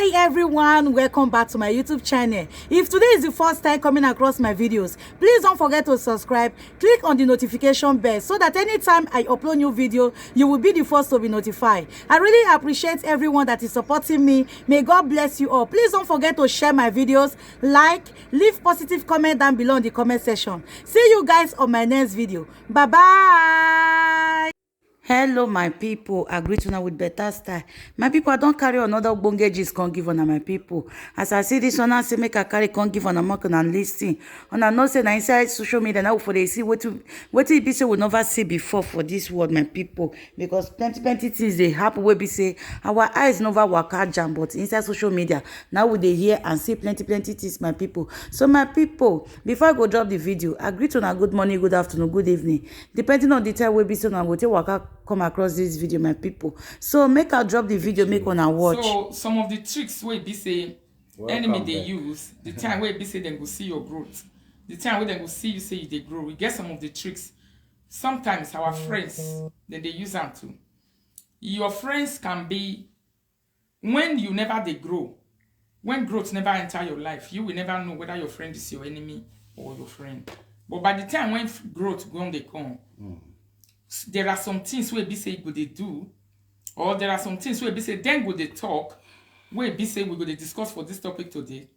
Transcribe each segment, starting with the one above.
Hi everyone, welcome back to my YouTube channel. If today is the first time coming across my videos, please don't forget to subscribe, click on the notification bell so that anytime I upload new video, you will be the first to be notified. I really appreciate everyone that is supporting me. May God bless you all. Please don't forget to share my videos, like, leave positive comment down below in the comment section. See you guys on my next video. Bye bye. Hello my people, I greet una with better style. My people, I don't carry another ogbonge gist come give una my people. As I see this one, I say make I carry come give una mark and listen. And I know say na inside social media now for they see what e be say we never see before for this world, my people. Because plenty things they happen wey be say our eyes never waka jam, but inside social media now we dey hear and see plenty things, my people. So my people, before I go drop the video, I greet una good morning, good afternoon, good evening, depending on the time wey be say una go take waka come across this video, my people. So make I drop the video, make una watch. So some of the tricks wey be say enemy they use, the time wey be say dem go see your growth, the time wey dem go see you say you dey grow. We get some of the tricks. Sometimes our friends then they use them too. Your friends can be when you never they grow, when growth never enter your life, you will never know whether your friend is your enemy or your friend. But by the time when growth go on they come, there are some things where be say go they do, or there are some things where be say then go they talk, where be say we go they discuss for this topic today,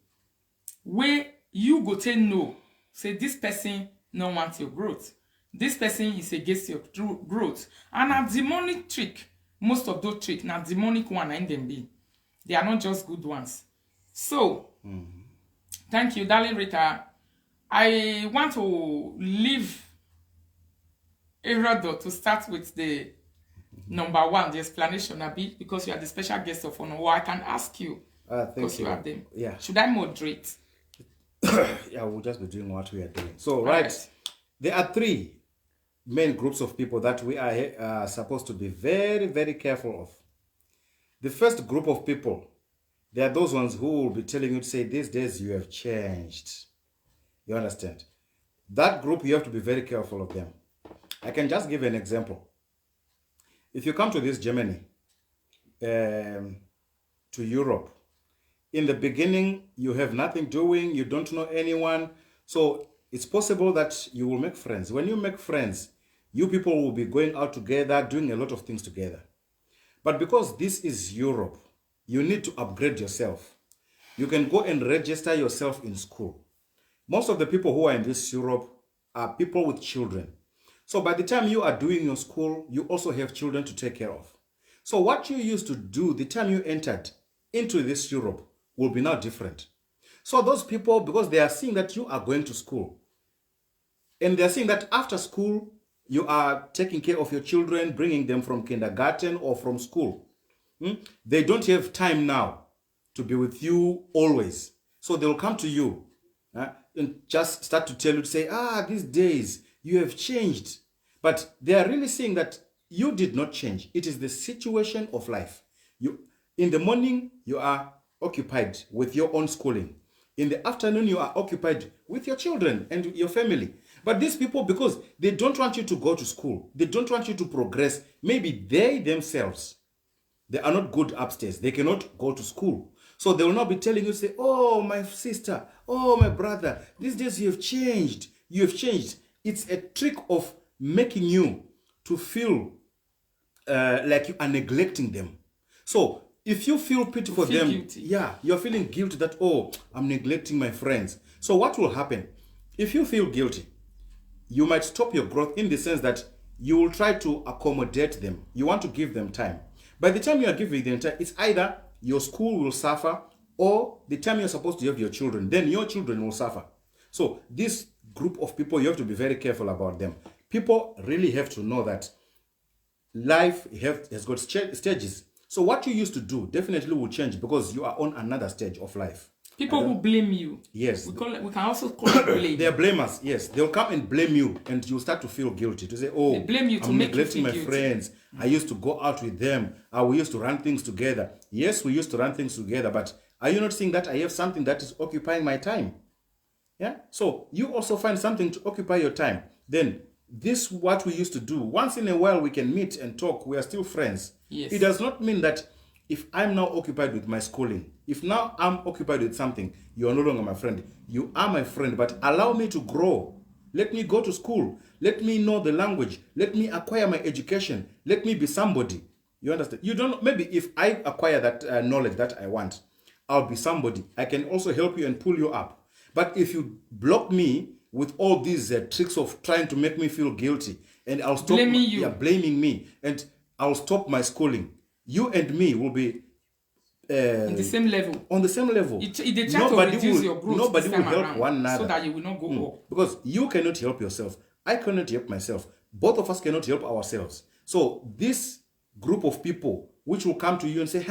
where you go tell no, say this person no want your growth, this person is against your growth, and a demonic trick. Most of those tricks now demonic one and them be, they are not just good ones. So thank you, darling Rita. I want to leave Erado to start with the number one, the explanation a bit, because you are the special guest of honor. Or I can ask you, because you are them. Yeah. Should I moderate? Yeah, we'll just be doing what we are doing. So, right. There are three main groups of people that we are supposed to be very careful of. The first group of people, they are those ones who will be telling you to say, these days you have changed. You understand? That group, you have to be very careful of them. I can just give an example. If you come to this Germany, to Europe, in the beginning, you have nothing doing, you don't know anyone. So it's possible that you will make friends. When you make friends, you people will be going out together, doing a lot of things together. But because this is Europe, you need to upgrade yourself. You can go and register yourself in school. Most of the people who are in this Europe are people with children. So by the time you are doing your school, you also have children to take care of. So what you used to do the time you entered into this Europe will be now different. So those people, because they are seeing that you are going to school, and they are seeing that after school, you are taking care of your children, bringing them from kindergarten or from school. They don't have time now to be with you always. So they will come to you and just start to tell you, to say, these days, you have changed. But they are really saying that you did not change. It is the situation of life. In the morning, you are occupied with your own schooling. In the afternoon, you are occupied with your children and your family. But these people, because they don't want you to go to school, they don't want you to progress, maybe they themselves, they are not good upstairs. They cannot go to school. So they will not be telling you, say, oh, my sister, oh, my brother, these days you have changed. You have changed. It's a trick of making you to feel like you are neglecting them. So if you feel pity for them, guilty. Yeah, you're feeling guilty that, oh, I'm neglecting my friends. So what will happen? If you feel guilty, you might stop your growth in the sense that you will try to accommodate them. You want to give them time. By the time you are giving them time, it's either your school will suffer or the time you're supposed to have your children, then your children will suffer. So this group of people, you have to be very careful about them. People really have to know that life has got stages. So what you used to do definitely will change because you are on another stage of life. People who blame you. Yes. We can also call it blame. They are blamers, yes. They'll come and blame you and you start to feel guilty. To say, oh, they blame you to I'm make neglecting you my feel friends. I used to go out with them. We used to run things together. Yes, we used to run things together, but are you not seeing that I have something that is occupying my time? Yeah. So you also find something to occupy your time. Then this what we used to do. Once in a while we can meet and talk. We are still friends. Yes. It does not mean that If I'm now occupied with my schooling, if now I'm occupied with something, you are no longer my friend. You are my friend, but allow me to grow. Let me go to school. Let me know the language. Let me acquire my education. Let me be somebody. You understand? You don't, maybe if I acquire that knowledge that I want, I'll be somebody. I can also help you and pull you up. But if you block me with all these tricks of trying to make me feel guilty, and I'll stop blaming me, and I'll stop my schooling, you and me will be on the same level. On the same level. They try to reduce your growth. Nobody will help one another. So that you will not go up. Because you cannot help yourself. I cannot help myself. Both of us cannot help ourselves. So this group of people which will come to you and say,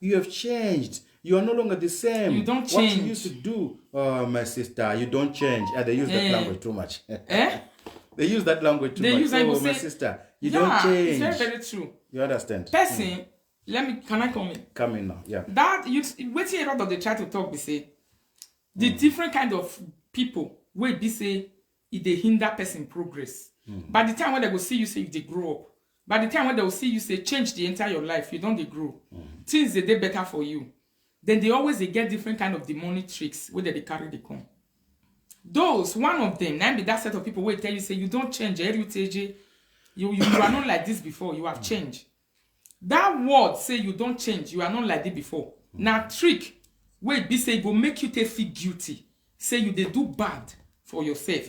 you have changed. You are no longer the same. You don't change. What you used to do, my sister, you don't change. They use that language too much. They use that language too much. My sister, you don't change. It's very, very true. You understand? Person, can I come in? Come in now, yeah. That, waiting a lot of the try to talk, be say, the different kind of people, where be say, they hinder person progress. By the time when they go see you, say, they grow up. By the time when they will see you, say, change the entire your life, you don't they grow. Things they do better for you. Then they always get different kind of demonic tricks where they carry the come. Those, one of them, now be that set of people where tell you, say, you don't change, you are not like this before, you have changed. That word say you don't change, you are not like this before. Now trick, where be say, go make you feel guilty. Say you they do bad for yourself.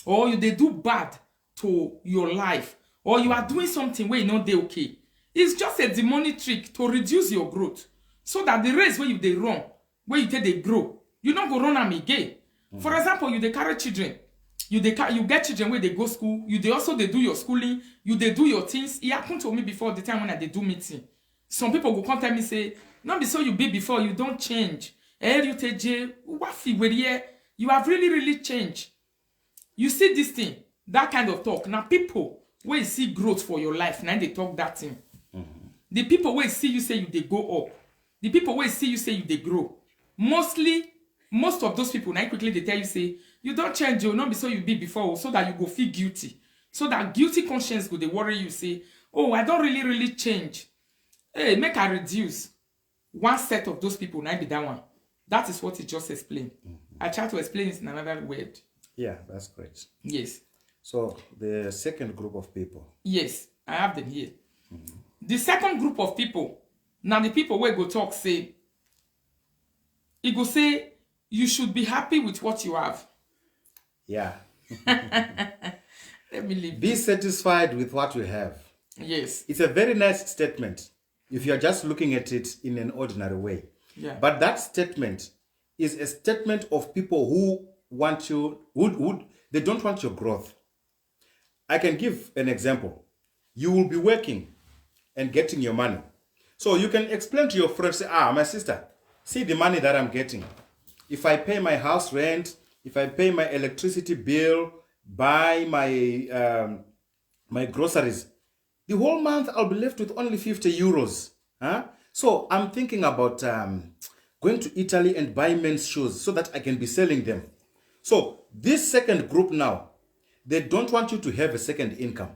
Or you they do bad to your life. Or you are doing something where you know they okay. It's just a demonic trick to reduce your growth. So that the race where you they run, where you take they grow, you not go run them again. For example, you they carry children, you get children where they go school, you they also they do your schooling, you they do your things. It happened to me before the time when I they do meeting. Some people go come tell me say, not be so you be before, you don't change. You have really, really changed. You see this thing, that kind of talk. Now people where you see growth for your life, now they talk that thing. The people where you see you say you they go up. The people where see you say you they grow. Most of those people now quickly they tell you say you don't change, you not be so you be before, so that you go feel guilty. So that guilty conscience go they worry you say, oh, I don't really change. Hey, make I reduce. One set of those people now be that one. That is what he just explained. I try to explain it in another word. Yeah, that's great. Yes. So the second group of people. Yes, I have them here. The second group of people. Now the people where go talk say, he go say, you should be happy with what you have. Yeah. Let me leave. Be satisfied with what you have. Yes. It's a very nice statement if you're just looking at it in an ordinary way. Yeah. But that statement is a statement of people who want you, they don't want your growth. I can give an example. You will be working and getting your money. So you can explain to your friends, say, my sister, see the money that I'm getting. If I pay my house rent, if I pay my electricity bill, buy my my groceries, the whole month I'll be left with only 50 euros. So I'm thinking about going to Italy and buy men's shoes so that I can be selling them. So this second group now, they don't want you to have a second income.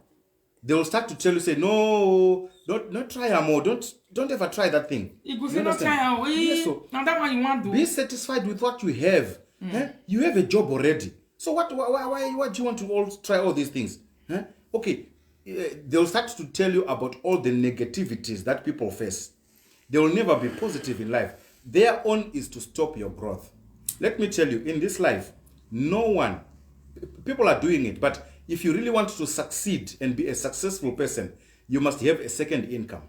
They will start to tell you, say, no, don't try more. Don't ever try that thing. You go say, not try. Yes, so now that one you want to do. Be satisfied with what you have. You have a job already. So why do you want to try all these things? Okay, they'll start to tell you about all the negativities that people face. They will never be positive in life. Their own is to stop your growth. Let me tell you, in this life, no one, people are doing it, but if you really want to succeed and be a successful person, you must have a second income.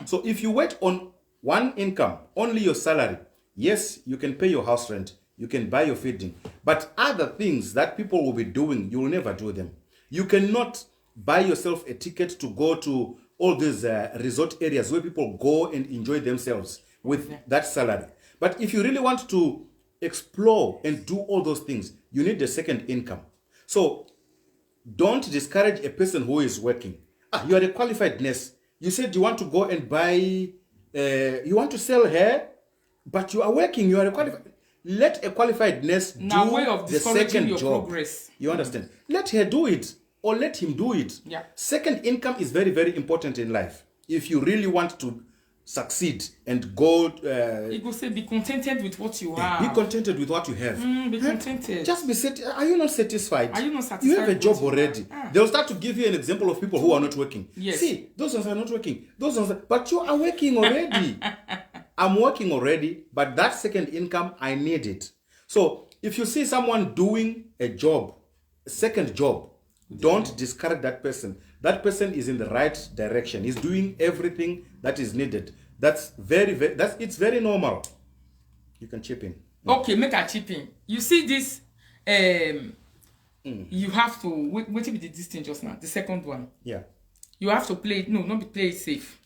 So if you wait on one income, only your salary, yes, you can pay your house rent, you can buy your feeding, but other things that people will be doing, you will never do them. You cannot buy yourself a ticket to go to all these resort areas where people go and enjoy themselves with that salary. But if you really want to explore and do all those things, you need a second income. So don't discourage a person who is working. You are a qualified nurse. You said you want to go and buy, you want to sell hair, but you are working, you are a qualified. Let a qualified nurse do the second job. Progress. You understand? Let her do it or let him do it. Yeah. Second income is very, very important in life. If you really want to succeed and go. He go say, be contented with what you have. Be contented with what you have. Be contented. Just be Are you not satisfied? Are you not satisfied? You have a with job what you already. have? They'll start to give you an example of people who are not working. Yes. See, those ones are not working. Those ones but you are working already. I'm working already, but that second income, I need it. So if you see someone doing a job, a second job, don't discourage that person. That person is in the right direction. He's doing everything that is needed. That's it's very normal. You can chip in. Okay, make a chip in. You see this, you have to, what will be this thing just now? The second one. Yeah. You have to play it, no, not be play it safe.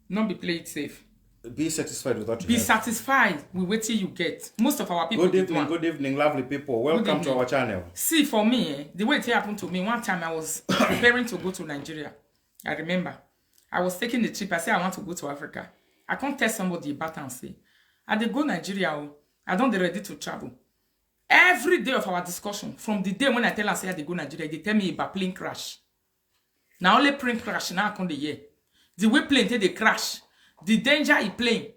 Not be play it safe. Be satisfied with what you Be have. satisfied with what you get. Most of our people Good evening, lovely people. Welcome to our channel. See, for me, the way it happened to me, one time I was preparing to go to Nigeria. I remember. I was taking the trip. I said, I want to go to Africa. I can't tell somebody about and say, I dey go Nigeria. I don't dey ready to travel. Every day of our discussion, from the day when I tell her, say I dey go Nigeria, they tell me about plane crash. Now only plane crash now I come the year. The way plane take they crash. The danger in plane,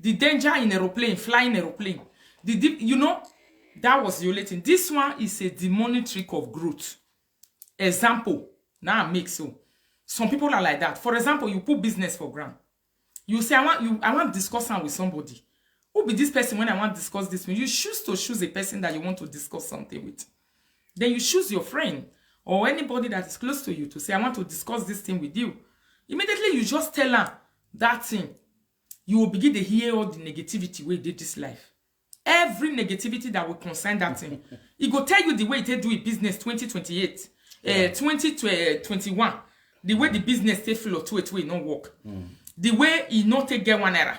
the danger in aeroplane, flying aeroplane. You know, that was the only thing. This one is a demonic trick of growth. Example, now I make so. Some people are like that. For example, you put business for granted. You say, I want to discuss with somebody. Who be this person when I want to discuss this with? You choose a person that you want to discuss something with. Then you choose your friend or anybody that is close to you to say, I want to discuss this thing with you. Immediately, you just tell her that thing. You will begin to hear all the negativity where they did this life. Every negativity that will concern that thing. It will tell you the way they do it business 2028, 2021. The way the business they flow to it will not work. The way it not take get 1 error.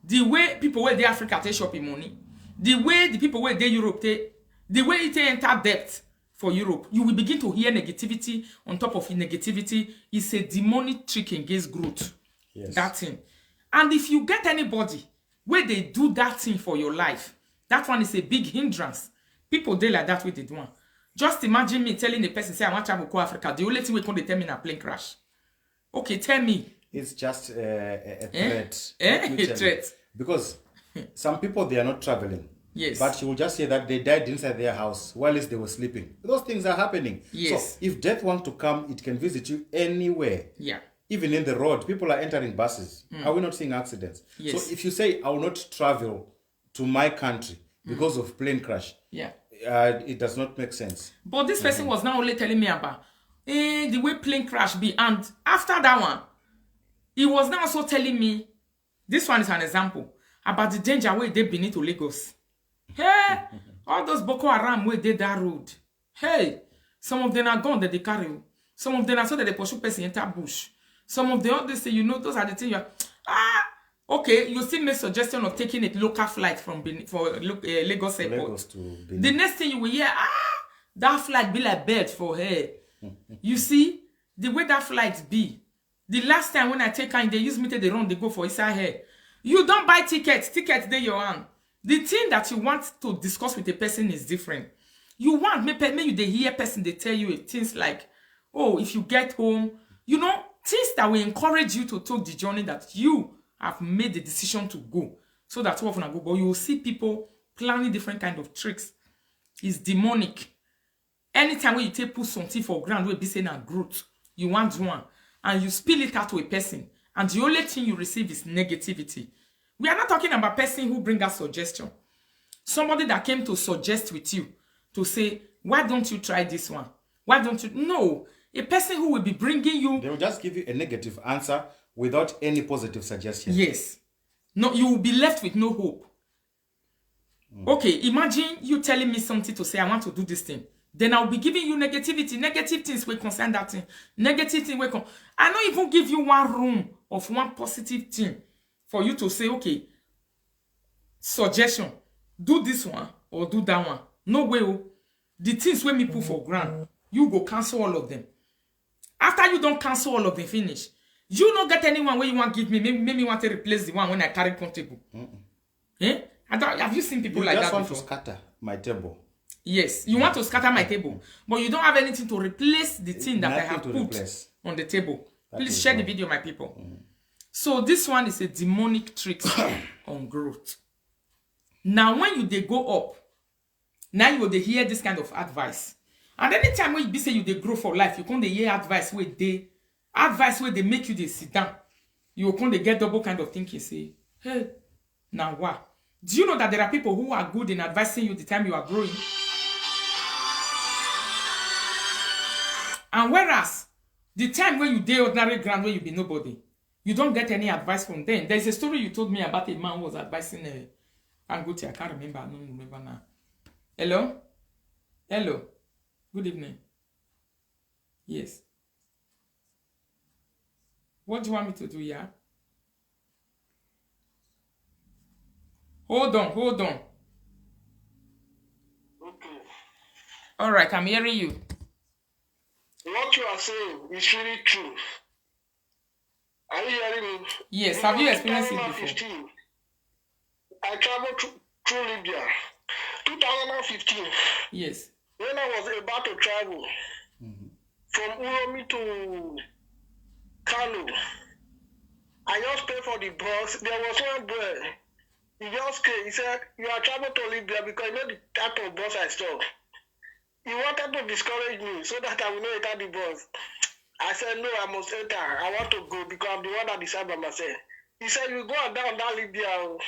The way people where they Africa take shopping money. The way the people where they Europe take, the way it enter debt for Europe. You will begin to hear negativity on top of negativity. It's a demonic trick against growth. Yes. That thing. And if you get anybody where they do that thing for your life, that one is a big hindrance. People they like that way they do one. Just imagine me telling a person, say, I want to travel to Africa. The only thing we can tell me in a plane crash. Okay, tell me. It's just a threat. A threat. Because some people, they are not traveling. Yes. But you will just hear that they died inside their house while they were sleeping. Those things are happening. Yes. So if death wants to come, it can visit you anywhere. Yeah. Even in the road, people are entering buses. Are we not seeing accidents? Yes. So if you say, I will not travel to my country because of plane crash, Yeah. It does not make sense. But this person was now only telling me about the way plane crash be. And after that one, he was now also telling me, this one is an example, about the danger where they beneath to Lagos. Hey, all those Boko Haram where they that road. Hey, some of them are gone that they carry. Some of them are so that they pursue person enter bush. Some of the others say, you know, those are the things you are. Okay, you still make suggestion of taking a local flight from Benin, Lagos Airport. Lagos to Benin. The next thing you will hear, that flight be like bed for her. You see, the way that flight be. The last time when I take her, they use me to the run, they go for inside her. You don't buy tickets they your hand. The thing that you want to discuss with a person is different. You want, maybe you they hear person, they tell you things like, oh, if you get home, you know, things that will encourage you to take the journey that you have made the decision to go. So that's what I go. But you will see people planning different kind of tricks. It's demonic. Anytime when you take put something for ground, will be saying a growth, you want one, and you spill it out to a person, and the only thing you receive is negativity. We are not talking about person who bring us suggestion. Somebody that came to suggest with you, to say, why don't you try this one? Why don't you? No. A person who will be bringing you... They will just give you a negative answer without any positive suggestion. Yes. No, you will be left with no hope. Okay, imagine you telling me something to say, I want to do this thing. Then I'll be giving you negativity. Negative things will concern that thing. Negative thing will I don't even give you one room of one positive thing for you to say, okay, suggestion, do this one or do that one. No way. The things when me put for ground, you go cancel all of them. After you don't cancel all of them, finish. You don't get anyone where you want to give me. Maybe you want to replace the one when I carry comfortable. Eh? Have you seen people like that before? You just want to scatter my table. Yes, you want to scatter my table, but you don't have anything to replace the thing that I have put on the table. Please share the video, my people. So this one is a demonic trick on growth. Now when they go up, now you will hear this kind of advice. And anytime when you be say you they grow for life, you can't hear advice where they make you they sit down. You can't get double kind of thinking. Say, hey, now what? Do you know that there are people who are good in advising you the time you are growing? And whereas the time when you day ordinary ground where you be nobody, you don't get any advice from them. There's a story you told me about a man who was advising Angote. I can't remember. I don't remember now. Hello? Hello? Good evening. Yes. What do you want me to do, yeah? Hold on. Okay. All right, I'm hearing you. What you are saying is really true. Are you hearing me? Yes, have you experienced it before? 2015, I traveled through Libya. 2015. Yes. When I was about to travel from Uromi to Kano, I just paid for the bus. There was one boy. He just came. He said, "You are traveling to Libya because you know the type of bus I saw." He wanted to discourage me so that I will not enter the bus. I said, "No, I must enter. I want to go because I'm the one that decided by myself." He said, "You go and down that Libya."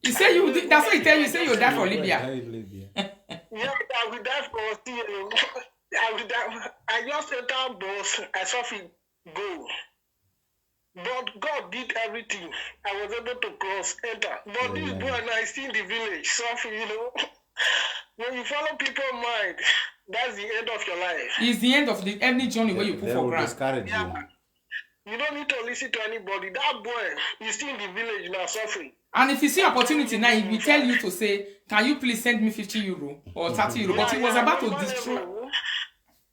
He said you. That's what he tell you. He say you die for Libya. Yeah, I will die for I will die. I just entered bus. I saw him go. But God did everything. I was able to cross, enter. But this boy now is still in the village. Something, when you follow people's mind, that's the end of your life. It's the end of any journey where you put for granted. Yeah. You don't need to listen to anybody. That boy is still in the village now, suffering. And if you see opportunity now, he will tell you to say, "Can you please send me 50 euro or 30 euro?" But he was about to destroy.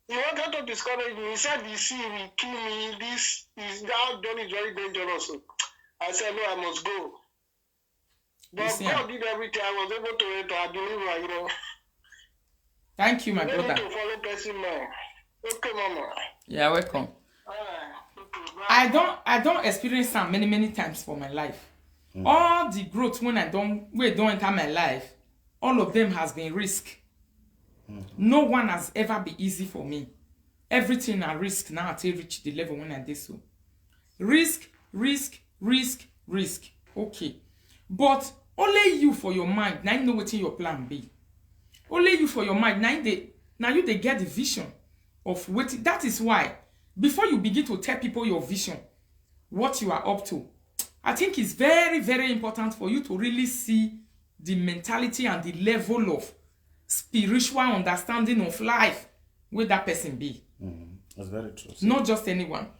He wanted to discourage me. He said, "The sea will kill me. That journey is very dangerous." I said, "No, I must go." But God did everything. I was able to enter. I deliver, Thank you, my brother. You need to follow person now. Okay, Mama. Yeah, welcome. I don't experience some many times for my life. All the growth when I don't enter my life, all of them has been risk. No one has ever been easy for me. Everything I risk now until reach the level when I did so. Risk. Okay. But only you for your mind, now you know what your plan be. Only you for your mind, now you they get the vision of what. That is why, before you begin to tell people your vision, what you are up to, I think it's very, very important for you to really see the mentality and the level of spiritual understanding of life where that person be. That's very true. Not just anyone.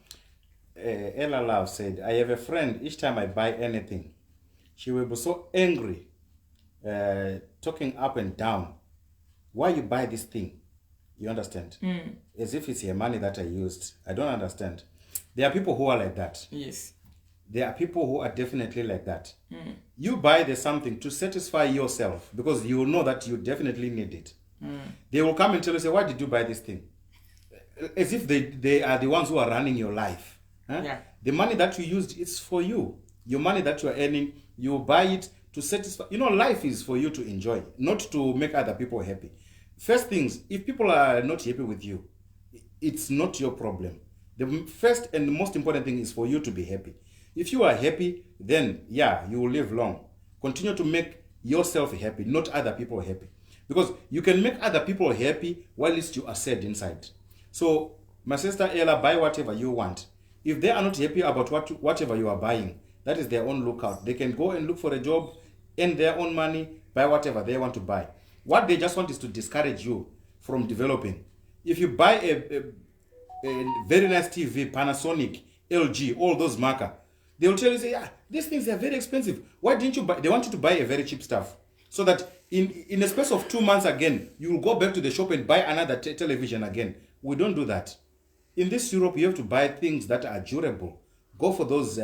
Ella Love said, "I have a friend, each time I buy anything, she will be so angry, talking up and down. Why you buy this thing? You understand? As if it's your money that I used. I don't understand." There are people who are like that. Yes. There are people who are definitely like that. You buy something to satisfy yourself because you know that you definitely need it. They will come and tell you, say, "Why did you buy this thing?" As if they are the ones who are running your life. Huh? Yeah. The money that you used, it's for you. Your money that you are earning, you buy it to satisfy. Life is for you to enjoy, not to make other people happy. First things, if people are not happy with you, it's not your problem. The first and most important thing is for you to be happy. If you are happy, then you will live long. Continue to make yourself happy, not other people happy. Because you can make other people happy while you are sad inside. So, my sister Ella, buy whatever you want. If they are not happy about whatever you are buying, that is their own lookout. They can go and look for a job, earn their own money, buy whatever they want to buy. What they just want is to discourage you from developing. If you buy a very nice TV, Panasonic, LG, all those marker, they will tell you, say, these things are very expensive. Why didn't you buy? They want you to buy a very cheap stuff. So that in a space of 2 months again, you will go back to the shop and buy another television again. We don't do that. In this Europe, you have to buy things that are durable. Go for those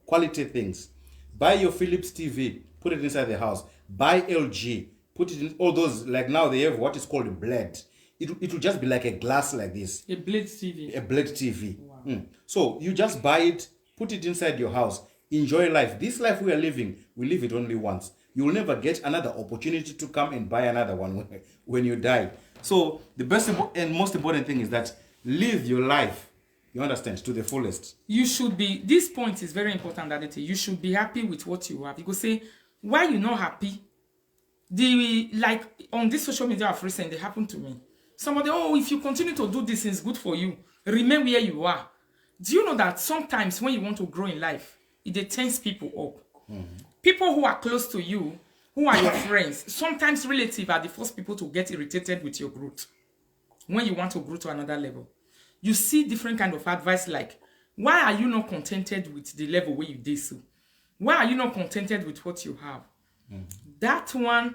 quality things. Buy your Philips TV, put it inside the house. Buy LG, put it in all those, like now they have what is called a blade. It will just be like a glass like this. A blade TV. A blade TV. Wow. So you just buy it, Put it inside your house. Enjoy life. This life we are living, we live it only once. You will never get another opportunity to come and buy another one when you die. So the best and most important thing is that live your life, you understand, to the fullest. You should be, this point is very important, Aditi. You should be happy with what you have. You could say, why you not happy? Like on this social media of recent, they happened to me. Somebody, oh, if you continue to do this, it's good for you. Remain where you are. Do you know that sometimes when you want to grow in life, it turns people up? People who are close to you, who are your friends, sometimes relatives are the first people to get irritated with your growth. When you want to grow to another level, you see different kind of advice like, why are you not contented with the level where you did so? Why are you not contented with what you have? That one,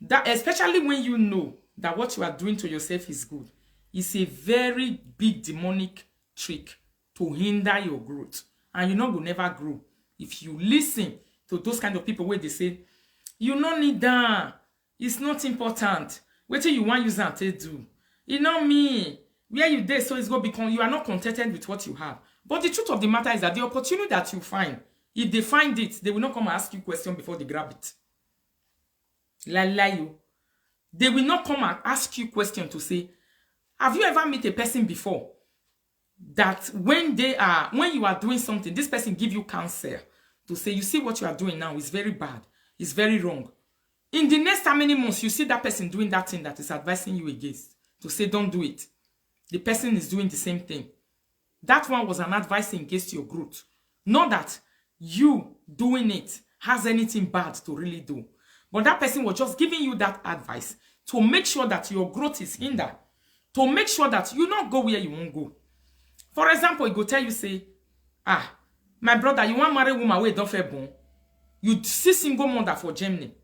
that especially when you know that what you are doing to yourself is good, is a very big demonic trick to hinder your growth. And you know will never grow. If you listen to those kind of people where they say, you no need that, it's not important. What you want use that to do? You know me, where you there, so it's going to become, you are not contented with what you have. But the truth of the matter is that the opportunity that you find, if they find it, they will not come and ask you questions before they grab it. Lie you. They will not come and ask you questions to say, have you ever met a person before that when you are doing something, this person give you counsel to say, you see what you are doing now is very bad, it's very wrong. In the next how many months, you see that person doing that thing that is advising you against, to say, don't do it. The person is doing the same thing. That one was an advice against your growth. Not that you doing it has anything bad to really do. But that person was just giving you that advice to make sure that your growth is hindered. To make sure that you not go where you won't go. For example, he go tell you, say, my brother, you want marry woman where don't fair born. You see single mother for Germany.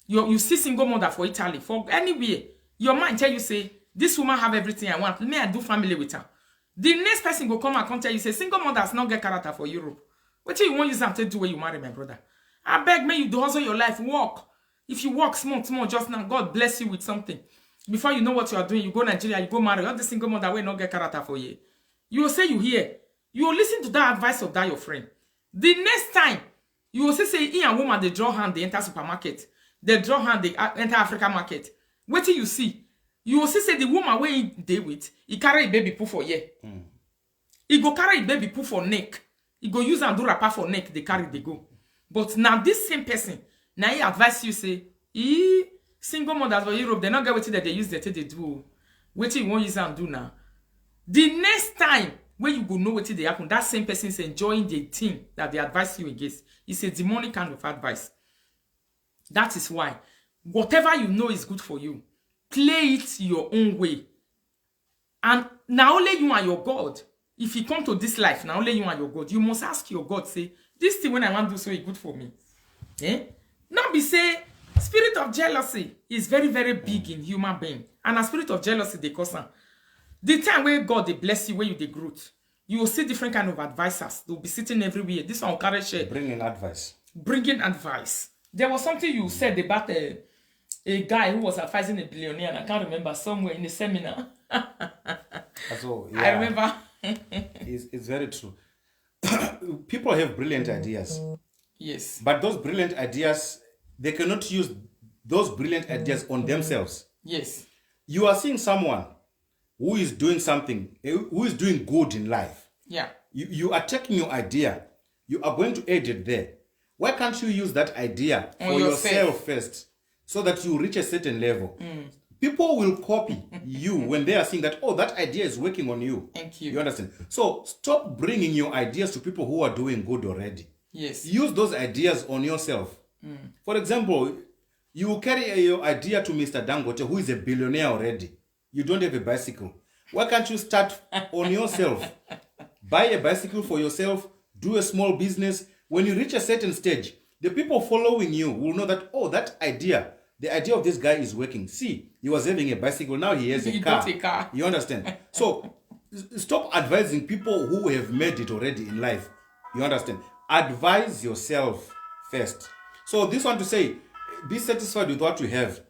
You see single mother for Italy. For anywhere. Your mind tell you, say, this woman have everything I want. May I do family with her. The next person go come and come tell you, say, single mothers not get character for Europe. What you want use them to do when you marry, my brother? I beg, may you do hustle your life, walk. If you walk small, just now, God bless you with something. Before you know what you are doing, you go Nigeria, you go marry. All the single mother will not get character for you. You will say you hear. You will listen to that advice of that your friend. The next time, you will say, in a woman, they draw hand, they enter supermarket. They draw hand, they enter African market. What do you see? You will say the woman where he dey with, he carry a baby poo for ye. He go carry a baby poo for neck. He go use and do wrapper for neck, they carry, they go. But now this same person, now he advise you, say, single mothers for Europe, they not get what they use, they do. What you want use and do now. The next time when you go know what they happen, that same person is enjoying the thing that they advise you against. It's a demonic kind of advice. That is why, whatever you know is good for you, play it your own way. And now only you and your God, if you come to this life, now only you and your God, you must ask your God, say, this thing when I want to do so is good for me. Not be say, spirit of jealousy is very, very big in human being. And a spirit of jealousy, they cause them. The time where God, they bless you, where you, they growth, you will see different kind of advisors. They'll be sitting everywhere. This one will carry share. Bringing advice. Bringing advice. There was something you said about a guy who was advising a billionaire, and I can't remember, somewhere in a seminar. So, yeah, I remember. it's very true. People have brilliant ideas. Yes. But those brilliant ideas, they cannot use those brilliant ideas on themselves. Yes. You are seeing someone who is doing something, who is doing good in life. Yeah. You are taking your idea. You are going to aid it there. Why can't you use that idea for yourself first so that you reach a certain level? People will copy you when they are seeing that, oh, that idea is working on you. Thank you. You understand? So stop bringing your ideas to people who are doing good already. Yes. Use those ideas on yourself. For example, you will carry your idea to Mr. Dangote, who is a billionaire already. You don't have a bicycle. Why can't you start on yourself? Buy a bicycle for yourself, do a small business. When you reach a certain stage, the people following you will know that, oh, that idea, the idea of this guy is working. See, he was having a bicycle, now he has a car. You understand? So, stop advising people who have made it already in life. You understand? Advise yourself first. So, this one to say, be satisfied with what you have.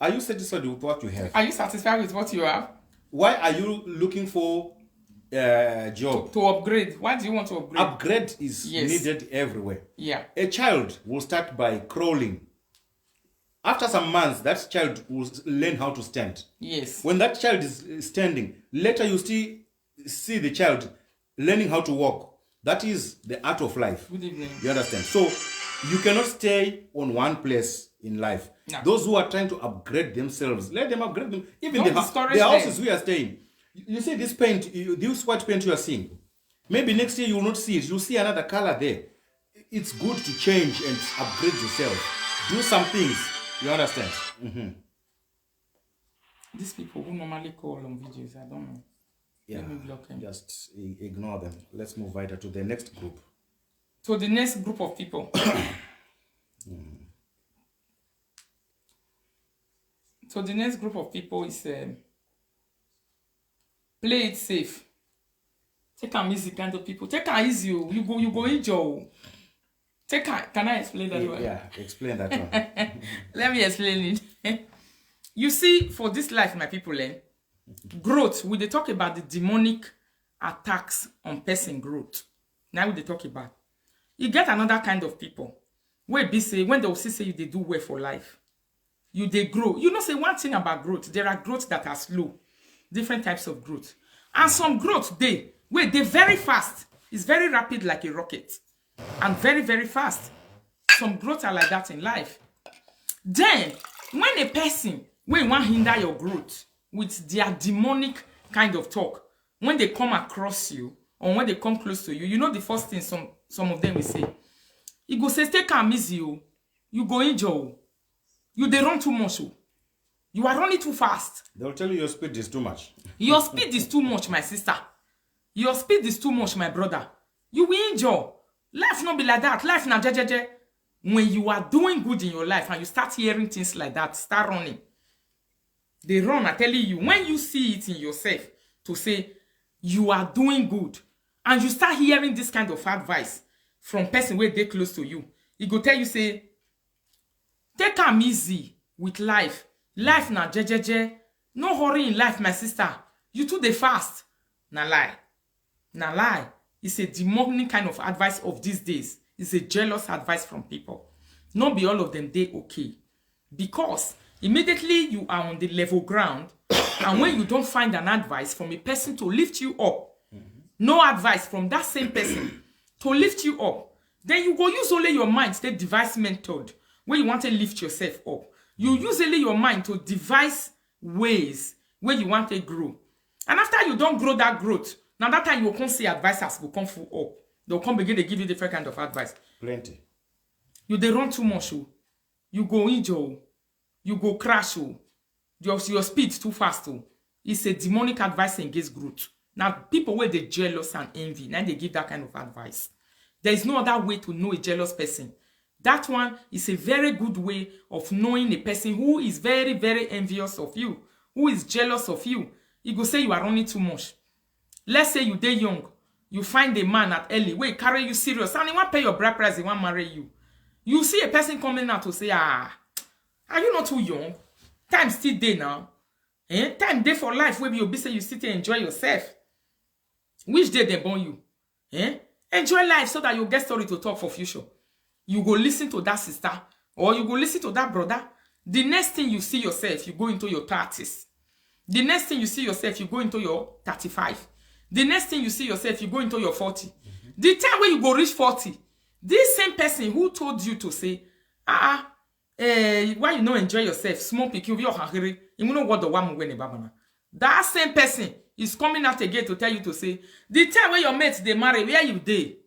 Are you satisfied with what you have? Are you satisfied with what you have? Why are you looking for job. To upgrade. Why do you want to upgrade? Upgrade is needed everywhere. Yeah. A child will start by crawling. After some months, that child will learn how to stand. Yes. When that child is standing, later you see the child learning how to walk. That is the art of life. Good evening. You understand? So you cannot stay on one place in life. No. Those who are trying to upgrade themselves, let them upgrade them. Even Don't the discourage houses them. we are staying. You see this paint, this white paint you are seeing. Maybe next year you will not see it. You'll see another color there. It's good to change and upgrade yourself. Do some things. You understand? Mm-hmm. These people who normally call on videos, I don't know. Yeah. Let me block them. Just ignore them. Let's move right to the next group. So the next group of people. So the next group of people is play it safe. Take an easy kind of people. Take an easy. You go injure. Can I explain that one? Yeah, explain that one. Let me explain it. You see, for this life, my people, growth, we they talk about the demonic attacks on person growth. Now we they talk about. You get another kind of people. Where be say, when they will say you they do well for life. You they grow. You know, say one thing about growth. There are growths that are slow. Different types of growth. And some growth, they very fast. It's very rapid like a rocket. And very, very fast. Some growth are like that in life. Then, when a person, when want to hinder your growth with their demonic kind of talk, when they come across you, or when they come close to you, you know the first thing some of them will say, you go say, take am easy, you go injure, you they run too much, you are running too fast. They'll tell you your speed is too much. Your speed is too much, my sister. Your speed is too much, my brother. You will injure. Life not be like that. Life na jejeje. When you are doing good in your life and you start hearing things like that, start running. They run, I telling you. When you see it in yourself to say you are doing good and you start hearing this kind of advice from person where they close to you, he go tell you say, take am easy with life. Life na jejeje. No hurry in life, my sister. You too dey fast. Na lie. Na lie. It's a demonic kind of advice of these days. It's a jealous advice from people. Not be all of them they okay. Because immediately you are on the level ground and when you don't find an advice from a person to lift you up, no advice from that same person to lift you up, then you go use only your mind to devise method where you want to lift yourself up. You use only your mind to devise ways where you want to grow. And after you don't grow that growth, now that time you will come see advisors will come full up. They'll come begin to give you different kind of advice. Plenty. You they run too much. You go injure. You go crash. Your speed too fast. It's a demonic advice against growth. Now people where they jealous and envy, now they give that kind of advice. There is no other way to know a jealous person. That one is a very good way of knowing a person who is very, very envious of you, who is jealous of you. He go say you are running too much. Let's say you dey young, you find a man at early, where he carry you serious, and he want pay your bride price, he want marry you. You see a person coming out to say, are you not too young? Time still day now. Time day for life, where you be say you sit and enjoy yourself. Which day they born you? Enjoy life so that you get story to talk for future. You go listen to that sister, or you go listen to that brother. The next thing you see yourself, you go into your 30s. The next thing you see yourself, you go into your 35. The next thing you see yourself, you go into your 40. The time when you go reach 40, this same person who told you to say, why you not enjoy yourself, small pikin, you know what the one when babana. That same person is coming out again to tell you to say, the time when your mates they marry, where you dey?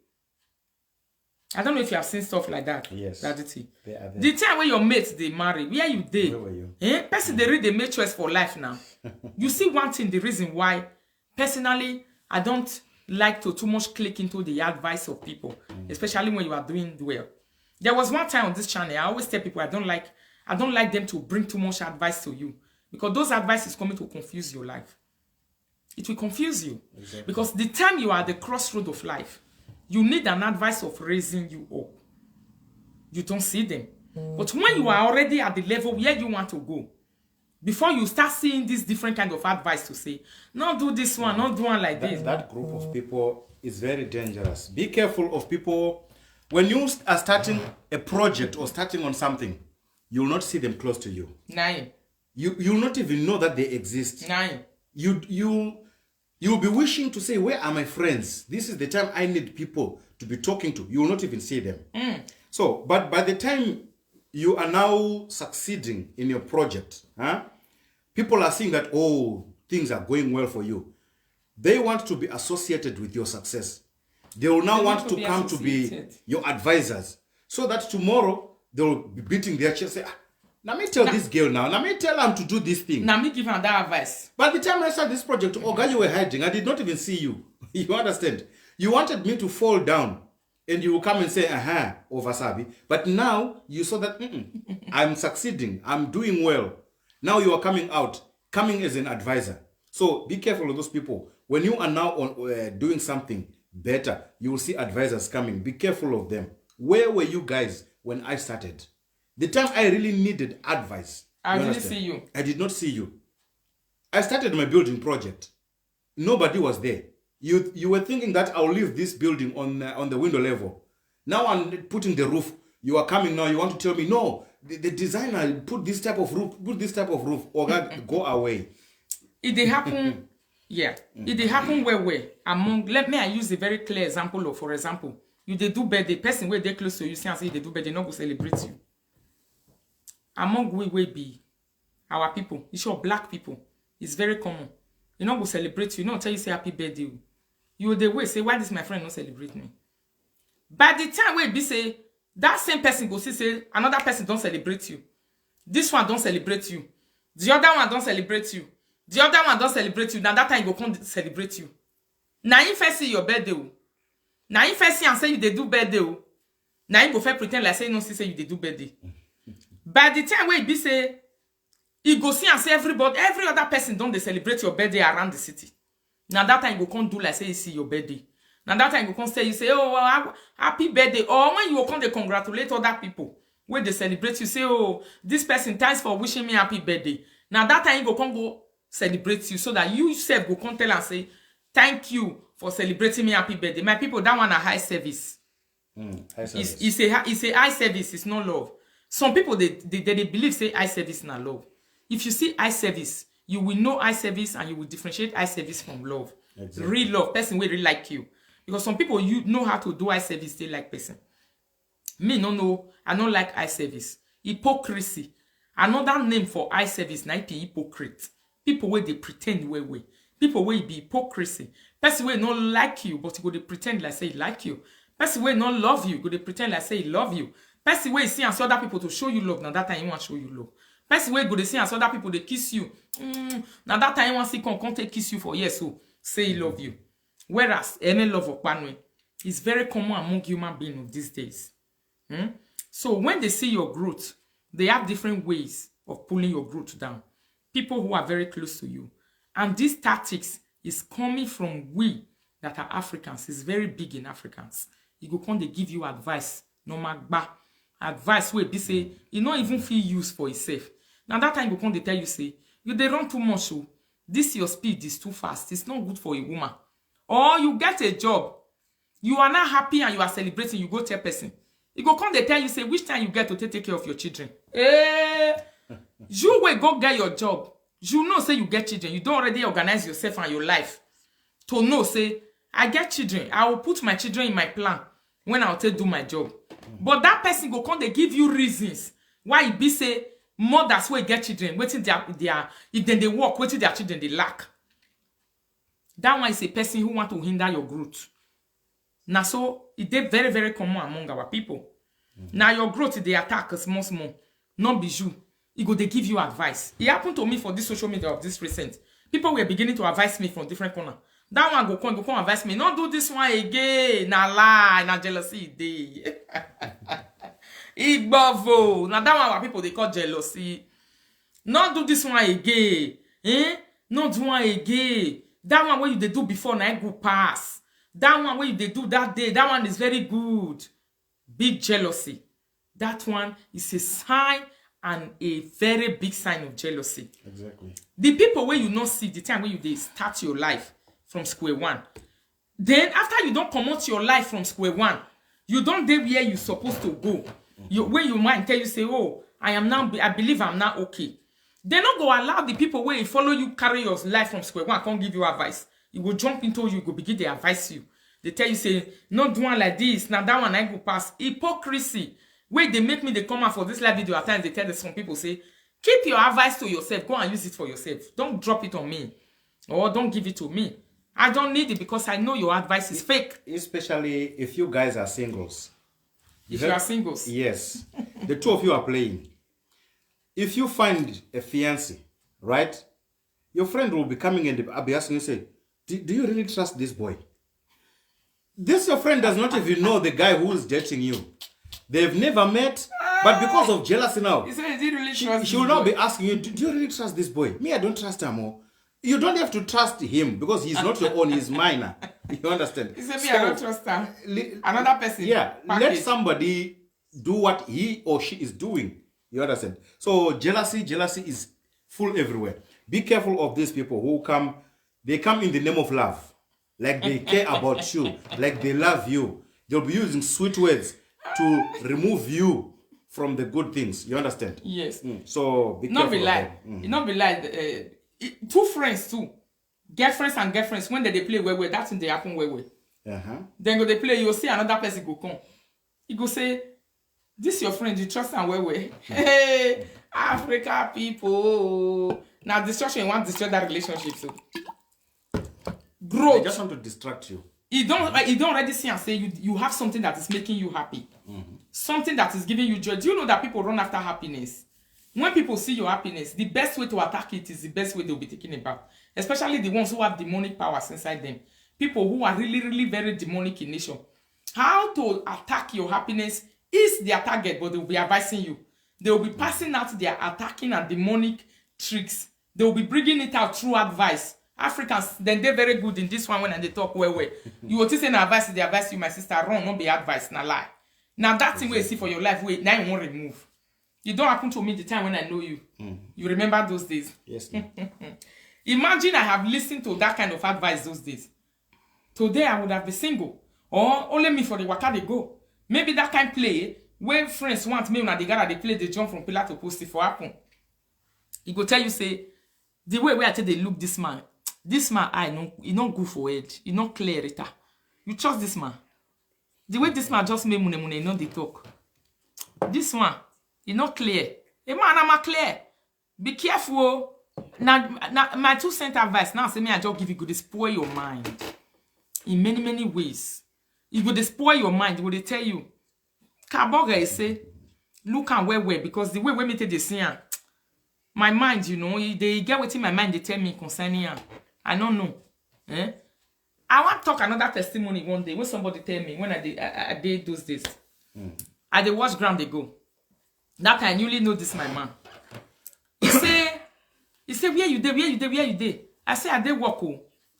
I don't know if you have seen stuff like that. Yes. The time when your mates they marry, where you dey? Where were you? Person they read the make choice for life now. You see one thing, the reason why, personally, I don't like to too much click into the advice of people, especially when you are doing well. There was one time on this channel, I always tell people I don't like them to bring too much advice to you, because those advice is coming to confuse your life. It will confuse you. Exactly. Because the time you are at the crossroad of life, you need an advice of raising you up. You don't see them. But when you are already at the level where you want to go, before you start seeing this different kind of advice to say, not do this one, not do one like this. That group of people is very dangerous. Be careful of people. When you are starting a project or starting on something, you will not see them close to you. Nine. You will not even know that they exist. Nine. You'll be wishing to say, where are my friends? This is the time I need people to be talking to. You will not even see them. So, but by the time you are now succeeding in your project, people are seeing that, oh, things are going well for you. They want to be associated with your success. They will now want to come to be your advisors, so that tomorrow they will be beating their chest, say, let me tell this girl now, let me tell her to do this thing. Now me give her that advice. By the time I started this project, oh God, you were hiding. I did not even see you. You understand? You wanted me to fall down and you will come and say, oh, Vasabi. But now you saw that I'm succeeding. I'm doing well. Now you are coming out, coming as an advisor. So be careful of those people. When you are now doing something better, you will see advisors coming. Be careful of them. Where were you guys when I started? The time I really needed advice. I didn't see you. I did not see you. I started my building project. Nobody was there. You were thinking that I'll leave this building on the window level. Now I'm putting the roof. You are coming now. You want to tell me, no, the designer put this type of roof, or God, go away. It did happen, yeah. It did happen where among, let me I use a very clear example of, for example, you they do birthday, person where they close to you, see and say they do birthday, not go celebrate you. Among we be our people, it's your black people. It's very common. You know, go celebrate you, not tell you say happy birthday. You the way say, why this my friend not celebrate me? By the time we be say, that same person go say another person don't celebrate you. This one don't celebrate you. The other one don't celebrate you. The other one don't celebrate you. Now that time go come celebrate you. Now you first see your birthday. Now you first see and say you they do birthday. Now you go first pretend like say no see say you they do birthday. By the time where it be say, you go see and say everybody, every other person don't they celebrate your birthday around the city. Now that time you go come do like say you see your birthday. Now that time you come say you say, oh well, happy birthday. Or when you go come they congratulate other people when they celebrate you say, oh this person thanks for wishing me happy birthday. Now that time you go come go celebrate you so that you yourself go come tell and say thank you for celebrating me happy birthday. My people, that one a high service. High service. It's a high service. It's not love. Some people they believe say high service na love. If you see high service, you will know high service and you will differentiate high service from love. Exactly. Real love, person will really like you. Because some people you know how to do high service, they like person. Me no, I don't like high service. Hypocrisy. Another name for high service, na hypocrite. People where they pretend way. People where be hypocrisy. Person where not like you, but you go they pretend like say like you. Person where not love you, go they pretend like say love you. Person where see and see other people to show you love, now that time you want to show you love. Person where go they see and see other people they kiss you. Now that time you want to see come take kiss you for yes, so say he love you. Whereas any love of panwe is very common among human beings of these days. So when they see your growth, they have different ways of pulling your growth down. People who are very close to you. And these tactics is coming from we that are Africans. It's very big in Africans. You go come they give you advice. No matter advice where they say you not even feel use for yourself. Now that time you come they tell you say you they run too much, so this your speed is too fast. It's not good for a woman. Or you get a job, you are not happy and you are celebrating. You go tell person. You go come they tell you say which time you get to take care of your children. You will go get your job. You know say you get children. You don't already organize yourself and your life to know say I get children. I will put my children in my plan when I'll take do my job. But that person go come they give you reasons why it be say mothers will get children waiting their if then they work waiting their children they lack. That one is a person who want to hinder your growth. Now so it is very very common among our people. Now your growth they attack small, not be you. It go they give you advice. It happened to me for this social media of this recent. People were beginning to advise me from different corners. That one go come advise me. Not do this one again. Na lie, na jealousy day. Igbavo. Now that one what people they call jealousy. Not do this one again. Not do one again. That one where you they do before na go pass. That one where you they do that day. That one is very good. Big jealousy. That one is a sign and a very big sign of jealousy. Exactly. The people where you not see the time where you they start your life from square one. Then after you don't promote your life from square one, you don't there where you supposed to go. Where you might tell you say, oh, I believe I'm not okay. They not go allow the people where you follow you carry your life from square one, can't give you advice. You will jump into you, go begin to advise you. They tell you say, not do one like this, now that one I go pass. Hypocrisy. Where they make me they come out for this live video at times they tell some people say, keep your advice to yourself, go and use it for yourself. Don't drop it on me. Or don't give it to me. I don't need it because I know your advice is fake. Especially if you guys are singles. If you are singles. Yes. The two of you are playing. If you find a fiancé, right? Your friend will be coming and be asking you, say, do you really trust this boy? This your friend does not even know the guy who is dating you. They've never met, but because of jealousy now, He said, "Do you really trust she will not be asking you, do you really trust this boy? Me, I don't trust him more. You don't have to trust him because he's not your own, he's mine. You understand? He said, me, I don't trust her. Another person. Yeah, let package. somebody do what he or she is doing. You understand? So jealousy is full everywhere. Be careful of these people who come, they come in the name of love. Like they care about you, like they love you. They'll be using sweet words to remove you from the good things. You understand? Yes. So be Not careful. be like, it not be like two friends too. Girlfriends and girlfriends, when they play well, that's when they happen well. Then go they play, you'll see another person go come. He go say, this your friend, you trust and well. Hey, Africa people. Now destruction, you want to destroy that relationship. So growth. They just want to distract you. You don't already see and say you have something that is making you happy. Something that is giving you joy. Do you know that people run after happiness? When people see your happiness, the best way to attack it is the best way they'll be taking about. Especially the ones who have demonic powers inside them. People who are really, really very demonic in nature. How to attack your happiness is their target, but they'll be advising you. They'll be passing out their attacking and demonic tricks. They'll be bringing it out through advice. Africans, then they're very good in this one when they talk well. You will say advice, they advise you, my sister, wrong, not be advice, now lie. Now that thing where you see for your life, wait, now you won't remove. It don't happen to me the time when I know you. You remember those days? Yes. Imagine I have listened to that kind of advice those days. Today I would have been single. Or only me for the waka they go. Maybe that kind play where friends want me when they gather they play the jump from pillar to post it for happen. He go tell you say the way where I tell they look this man I know he not good for it. He not clear Rita. You trust this man. The way this man just make money, you know they talk. This one, he not clear. A man I'm clear. Be careful. Now my 2 cent advice now say me I just give you go to spoil your mind in many ways. You go to spoil your mind. Will they tell you? Kaboga say look and where because the way we meet the see my mind, you know, they get within my mind. They tell me concerning I don't know. I want to talk another testimony one day when somebody tell me when I did those days. I did watch ground they go. That I newly know this my man. He say where you dey? I say I did walk.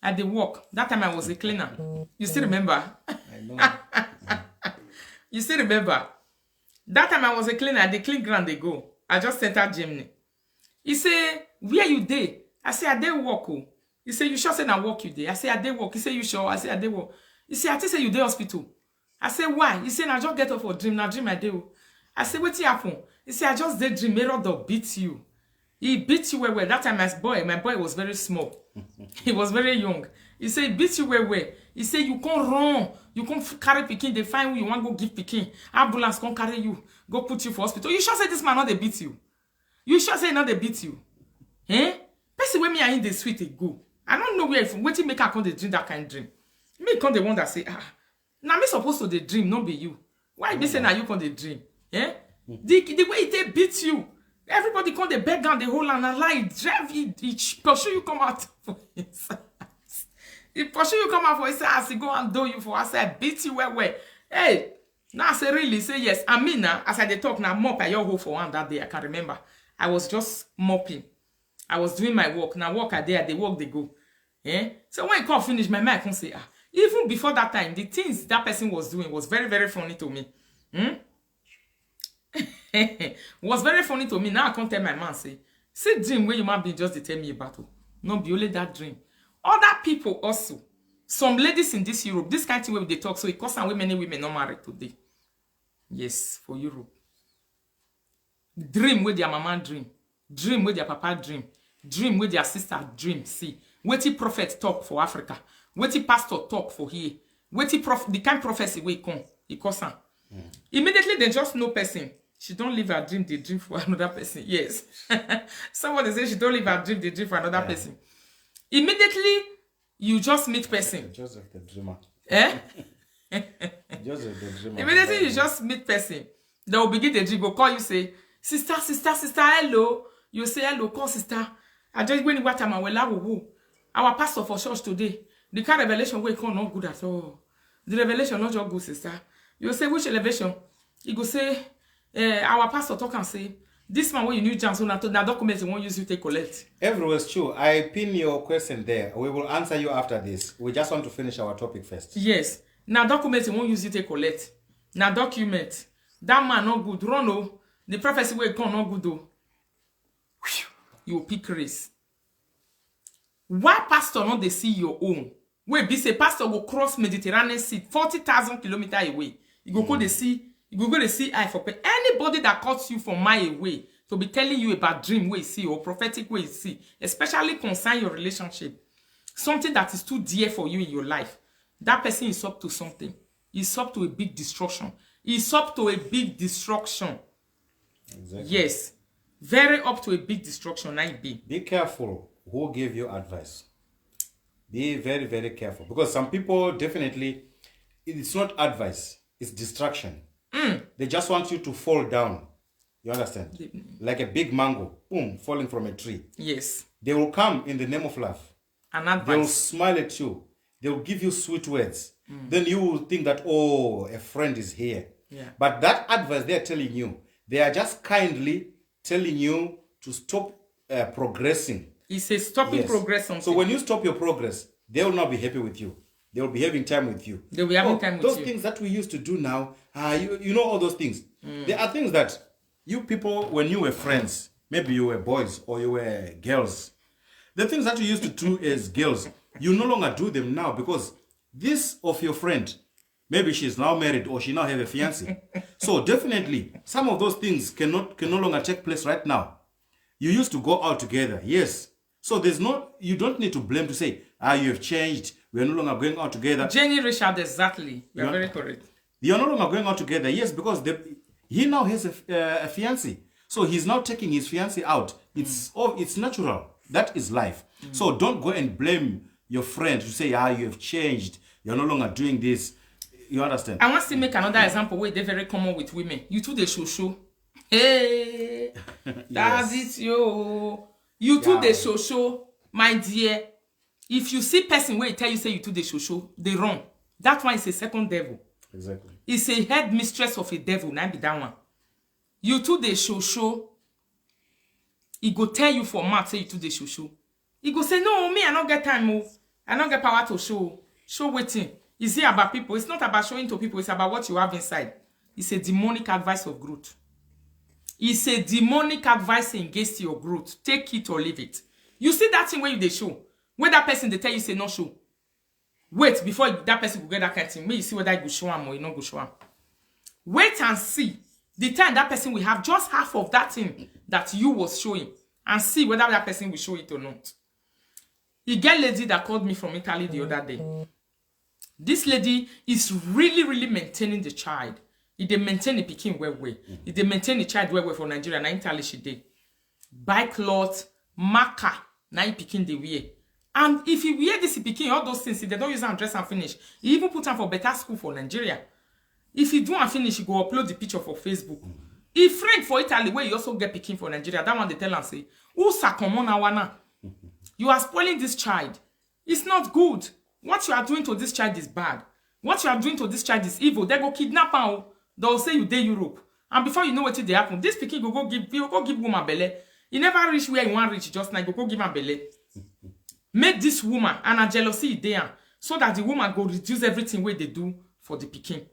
I did walk. That time I was a cleaner. You still remember? I know. You still remember? That time I was a cleaner. I did clean ground they go. I just entered Germany. He say where you dey? I say I did walk. He say you sure say na walk you dey? I say I did walk. He say you sure? I say I did walk. He say I think say you dey hospital. I say why? He say I just get up for dream. Na dream I dey. I say what happen? He say I just did dream. Mirror dog beat you. He beat you well. That time my boy was very small. He was very young. He say he beat you well. He say you can't run. You can't carry pikin. They find who you want go give pikin. Ambulance can't carry you. Go put you for hospital. You sure say this man not they beat you? You sure say not they beat you? Person when me and him they sweet they go. I don't know where if waiting make I come they dream that kind of dream. Me come the one that say now me supposed to the dream, not be you. Why be say now you come the dream? The way they beat you. Everybody come they beg down the whole and a lie drive he pursue you come out for his ass. He pursue you come out for his ass. He go and do you for us. I beat you well. Hey, now I say really say yes. I mean now as I dey talk now mop I your hole for one that day. I can remember. I was just mopping. I was doing my work. Now work I dey work they go. So when I come finish my mind I can say even before that time the things that person was doing was very very funny to me. was very funny to me. Now I can't tell my man, say, see dream where you might be just to tell me about. No, be only that dream. Other people also. Some ladies in this Europe, this kind of way they talk, so it costs many women not married today. Yes, for Europe. Dream with their mama dream. Dream with their papa dream. Dream with their sister dream. See. Waiting prophet talk for Africa. Waiting pastor talk for here. Waiting the kind prophecy we come. It costs her. Immediately they just know person. She don't live her dream, they dream for another person. Yes. Someone say she don't live her dream, they dream for another person. Immediately you just meet person. Joseph the dreamer. Eh? Joseph the dreamer. Immediately you just meet person. They will begin the dream, go call you, say, sister, hello. You say hello, call sister. I just when you what time I will our pastor for church today. The kind of revelation we come not good at all. The revelation not just good, sister. You say which revelation? He go say, our pastor talk and say, this man when you need chance, so now documents won't use you take collect. Everywhere's true. I pin your question there. We will answer you after this. We just want to finish our topic first. Yes. Now documents won't use you take collect. Now document. That man not good. Run oh. The prophecy will come not good though. You pick race. Why pastor not they see your own? Wait, be say pastor will cross Mediterranean Sea 40,000 kilometers away. You go go the sea. You go the sea eye for pay. Anybody that cuts you from mile away to be telling you about dream way you see or prophetic way you see, especially concern your relationship, something that is too dear for you in your life. That person is up to something. He's up to a big destruction. He's up to a big destruction. Exactly. Yes. Very up to a big destruction. Be careful who give you advice. Be very, very careful. Because some people definitely, it's not advice, it's distraction. They just want you to fall down. You understand? Like a big mango, boom, falling from a tree. Yes. They will come in the name of love. An advice. They will smile at you. They will give you sweet words. Then you will think that, oh, a friend is here. Yeah. But that advice they are telling you, they are just kindly telling you to stop progressing. It's a stopping progress. So when you stop your progress, they will not be happy with you. They will be having time with you. They'll be having time with you. Those things that we used to do now, you know all those things. There are things that you people, when you were friends, maybe you were boys or you were girls, the things that you used to do as girls, you no longer do them now because this of your friend, maybe she's now married or she now have a fiancé. So definitely, some of those things can no longer take place right now. You used to go out together, yes. So you don't need to blame to say, you have changed. We are no longer going out together. Jenny Richard, exactly. You are very correct. You are no longer going out together, yes, because he now has a fiancé. So he's now taking his fiancé out. It's natural. That is life. So don't go and blame your friend to say, you have changed. You're no longer doing this. You understand? I want to make another example where they're very common with women. You too, they show. Hey, that's it, yo. You too, they show, my dear. If you see person where tell you say you too, they show, they run. That one is a second devil. Exactly. It's a head mistress of a devil. Now be that one. You too, they show. He go tell you for mouth say you too, they show. He go say, no, me, I don't get time, move. I don't get power to show. Show waiting. It's here about people. It's not about showing to people. It's about what you have inside. It's a demonic advice of growth. It's a demonic advice against your growth. Take it or leave it. You see that thing where they show. Where that person they tell you say no show. Wait before that person will get that kind of thing. May you see whether you go show him or you not go show him. Wait and see. The time that person will have just half of that thing that you was showing. And see whether that person will show it or not. You get lady that called me from Italy the other day. This lady is really maintaining the child. If they maintain the pikin well. If they maintain the child well for Nigeria, na Italy she did. Buy cloth, marker, na pikin they wear. And if you wear this pikin, all those things, if they don't use and dress and finish, you even put them for better school for Nigeria. If you do and finish, you go upload the picture for Facebook. If friend for Italy, where you also get pikin for Nigeria, that one they tell and say, you are spoiling this child. It's not good. What you are doing to this child is bad. What you are doing to this child is evil. They go kidnap her. They'll say you dey Europe. And before you know what they happen, this pikin go give woman belly. You never reach where you want reach just now. Go give her belly. Make this woman and a jealousy there so that the woman go reduce everything where they do for the pikin.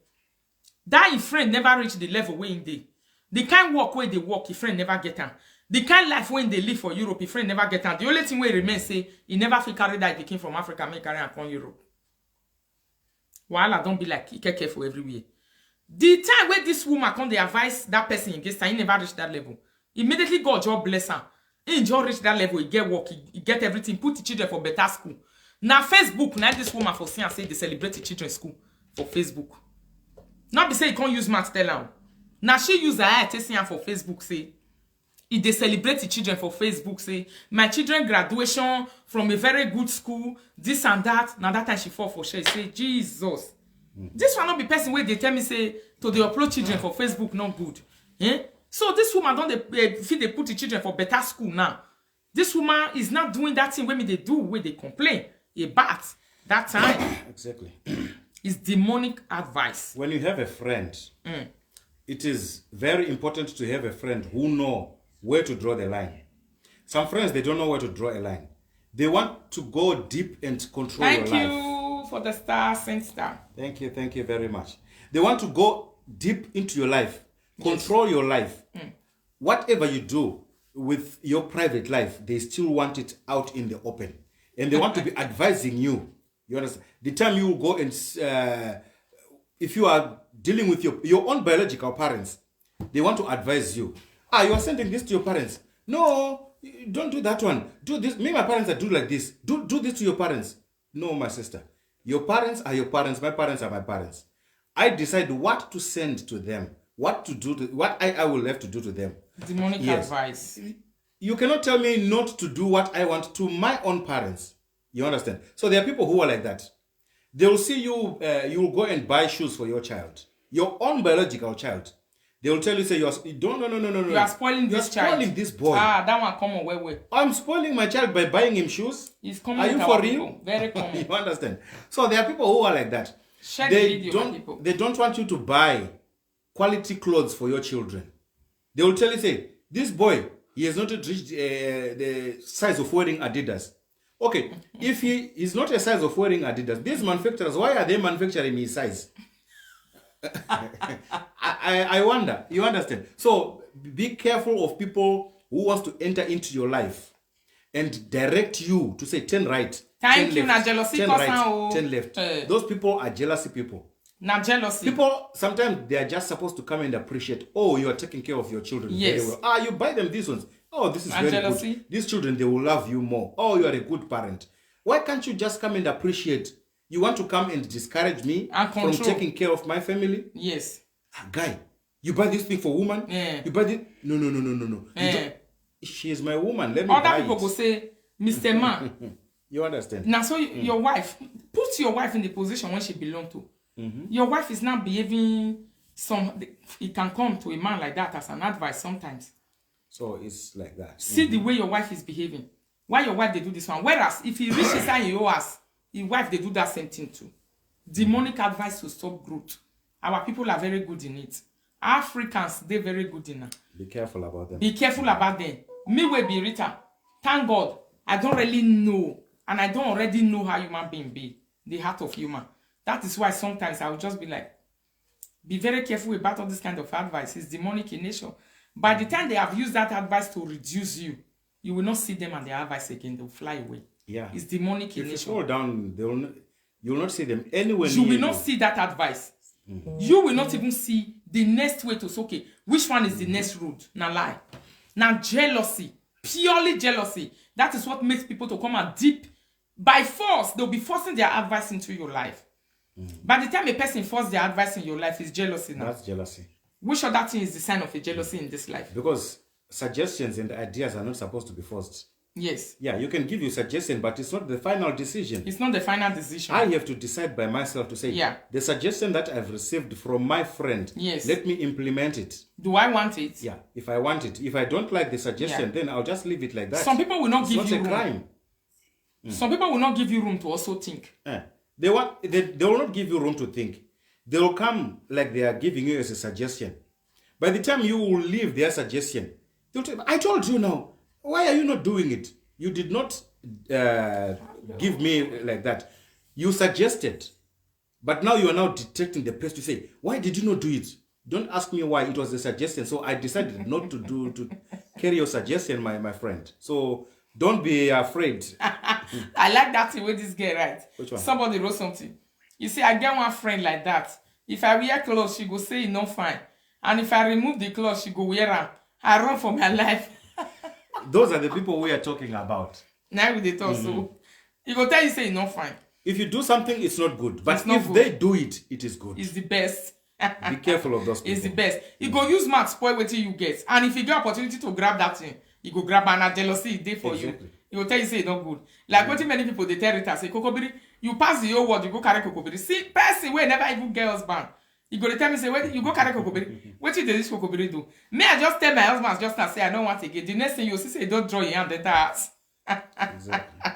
That friend never reach the level where in dey. The kind work where they work, your friend never get am. The kind life when they live for Europe, your friend never get am. The only thing where remain say, he never fit carry that he came from Africa, make carry am come Europe. Wahala don't be like, he careful everywhere. The time where this woman come, they advise that person against her, he never reach that level. Immediately God just bless her. He just reach that level, he get work, he get everything, put the children for better school. Now Facebook, now this woman for see and say they celebrate the children's school for Facebook. Not be say you can't use math tell her. Now she use her eye testing her for Facebook say. If they celebrate the children for Facebook say, my children graduation from a very good school, this and that. Now that time she fall for share, say, Jesus. This one not be person where they tell me say to the upload children for Facebook not good. Eh? So this woman don't they put the children for better school now. This woman is not doing that thing where they do where they complain about that time. Exactly. It's demonic advice. When you have a friend, it is very important to have a friend who know where to draw the line. Some friends, they don't know where to draw a line. They want to go deep and control your life. Thank you for the star, Saint Star. Thank you very much. They want to go deep into your life, control your life. Whatever you do with your private life, they still want it out in the open. And they want to be advising you. You understand? The time you go and, if you are dealing with your own biological parents, they want to advise you. You are sending this to your parents. No, don't do that one. Do this. Me, my parents are do like this. Do this to your parents. No, my sister. Your parents are your parents. My parents are my parents. I decide what to send to them. What to do. What I will have to do to them. Demonic advice. You cannot tell me not to do what I want to my own parents. You understand? So there are people who are like that. They will see you. You will go and buy shoes for your child, your own biological child. They will tell you, say, no. You are spoiling this child. Spoiling this boy. That one come on, wait. I'm spoiling my child by buying him shoes. He's coming. Are you for real? Very common. You understand? So there are people who are like that. Share the video, people. They don't want you to buy quality clothes for your children. They will tell you, say, this boy, he has not reached the size of wearing Adidas. Okay, if he is not a size of wearing Adidas, these manufacturers, why are they manufacturing his size? I wonder. You understand? So be careful of people who wants to enter into your life and direct you to say 10 right. Thank you. Na jealousy 10 right, 10 left. Those people are jealousy people. Na jealousy. People sometimes they are just supposed to come and appreciate. Oh, you are taking care of your children very well. You buy them these ones. Oh, this is very jealousy. good. These children, they will love you more. Oh, you are a good parent. Why can't you just come and appreciate? You want to come and discourage me from taking care of my family? Yes. Guy, you buy this thing for woman? Yeah. You buy this? No. Yeah. She is my woman. Let me buy it. Other people go say, Mr. Man. You understand? Now, so your wife, put your wife in the position when she belong to. Your wife is not behaving it can come to a man like that as an advice sometimes. So it's like that. See the way your wife is behaving. Why your wife they do this one? Whereas if he reaches inside your house, his wife they do that same thing too. Demonic advice to stop growth. Our people are very good in it. Africans, they're very good in it. Be careful about them. Be careful about them. Me will be Rita. Thank God, I don't really know. And I don't already know how human being be. The heart of human. That is why sometimes I will just be like, be very careful about all this kind of advice. It's demonic in nature. By the time they have used that advice to reduce you, you will not see them and their advice again. They'll fly away. Yeah. It's demonic in nature. If nature. you fall down, you will not see them anywhere near you. You will not see that advice. You will not even see the next way to say, okay, which one is the next road? Now lie. Now jealousy. Purely jealousy. That is what makes people to come and deep. By force, they'll be forcing their advice into your life. By the time a person forces their advice in your life, is jealousy now. That's jealousy. Which other thing is the sign of a jealousy in this life? Because suggestions and ideas are not supposed to be forced. Yes. Yeah, you can give you suggestion, but it's not the final decision. It's not the final decision. I have to decide by myself to say, yeah, the suggestion that I've received from my friend, yes, let me implement it. Do I want it? Yeah, if I want it. If I don't like the suggestion, then I'll just leave it like that. Some people will not give you room. It's not a crime. Some people will not give you room to also think. They will not give you room to think. They will come like they are giving you as a suggestion. By the time you will leave their suggestion, they'll tell you, I told you now. Why are you not doing it? You did not give me like that. You suggested. But now you are now detecting the place to say, why did you not do it? Don't ask me why. It was a suggestion. So I decided not to carry your suggestion, my friend. So don't be afraid. I like that thing with this girl, right? Which one? Somebody wrote something. You see, I get one friend like that. If I wear clothes, she go say it no fine. And if I remove the clothes, she go wear them. I run for my life. Those are the people we are talking about. Now with the talk, so he go tell you say it no fine. If you do something, it's not good. But It's not if good. they do it, it is good. It's the best. Be careful of those people. It's the best. You go use mark spoil wetin you get. And if you get opportunity to grab that thing, you go grab and jealousy is there for Exactly. you. He will tell you say it's not good. Like wetin many people they tell Rita say, Kokobiri, you pass the whole world, you go carry Kokobiri. See, person wey never even get husband. You go to tell me say, wait, you go carry Kokobiri. What you this Kokobiri do? Me, I just tell my husband just now say I don't want again. The next thing you see say don't draw your hand enter house. Exactly.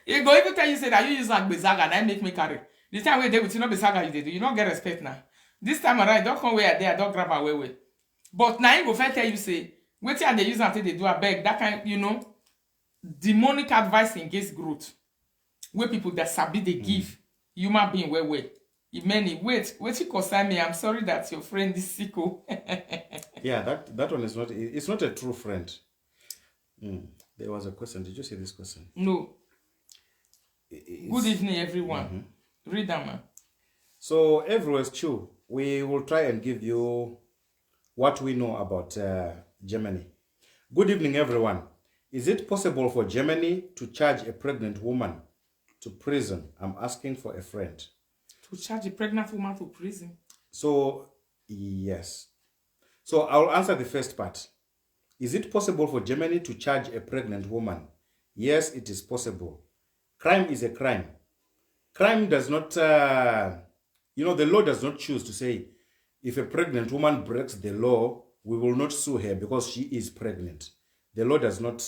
He go even tell you say that you use like bezaga and I make me carry. The time we dey with you no bezaga you dey do, you don't get respect now. This time around, don't come where there, don't grab away. But now you go first tell you say, wait till they use until they do a beg that kind, you know, demonic advice against growth. Where people that sabi they give human being way. Many wait you concern me. I'm sorry that your friend is sick. Yeah, that one is not. It's not a true friend. There was a question. Did you see this question? No. Good evening, everyone. Read that, man. So everywhere's true. We will try and give you what we know about Germany. Good evening, everyone. Is it possible for Germany to charge a pregnant woman to prison? I'm asking for a friend. To charge a pregnant woman to prison? So, yes. So I'll answer the first part. Is it possible for Germany to charge a pregnant woman? Yes, it is possible. Crime is a crime. Crime does not, the law does not choose to say, if a pregnant woman breaks the law, we will not sue her because she is pregnant. The law does not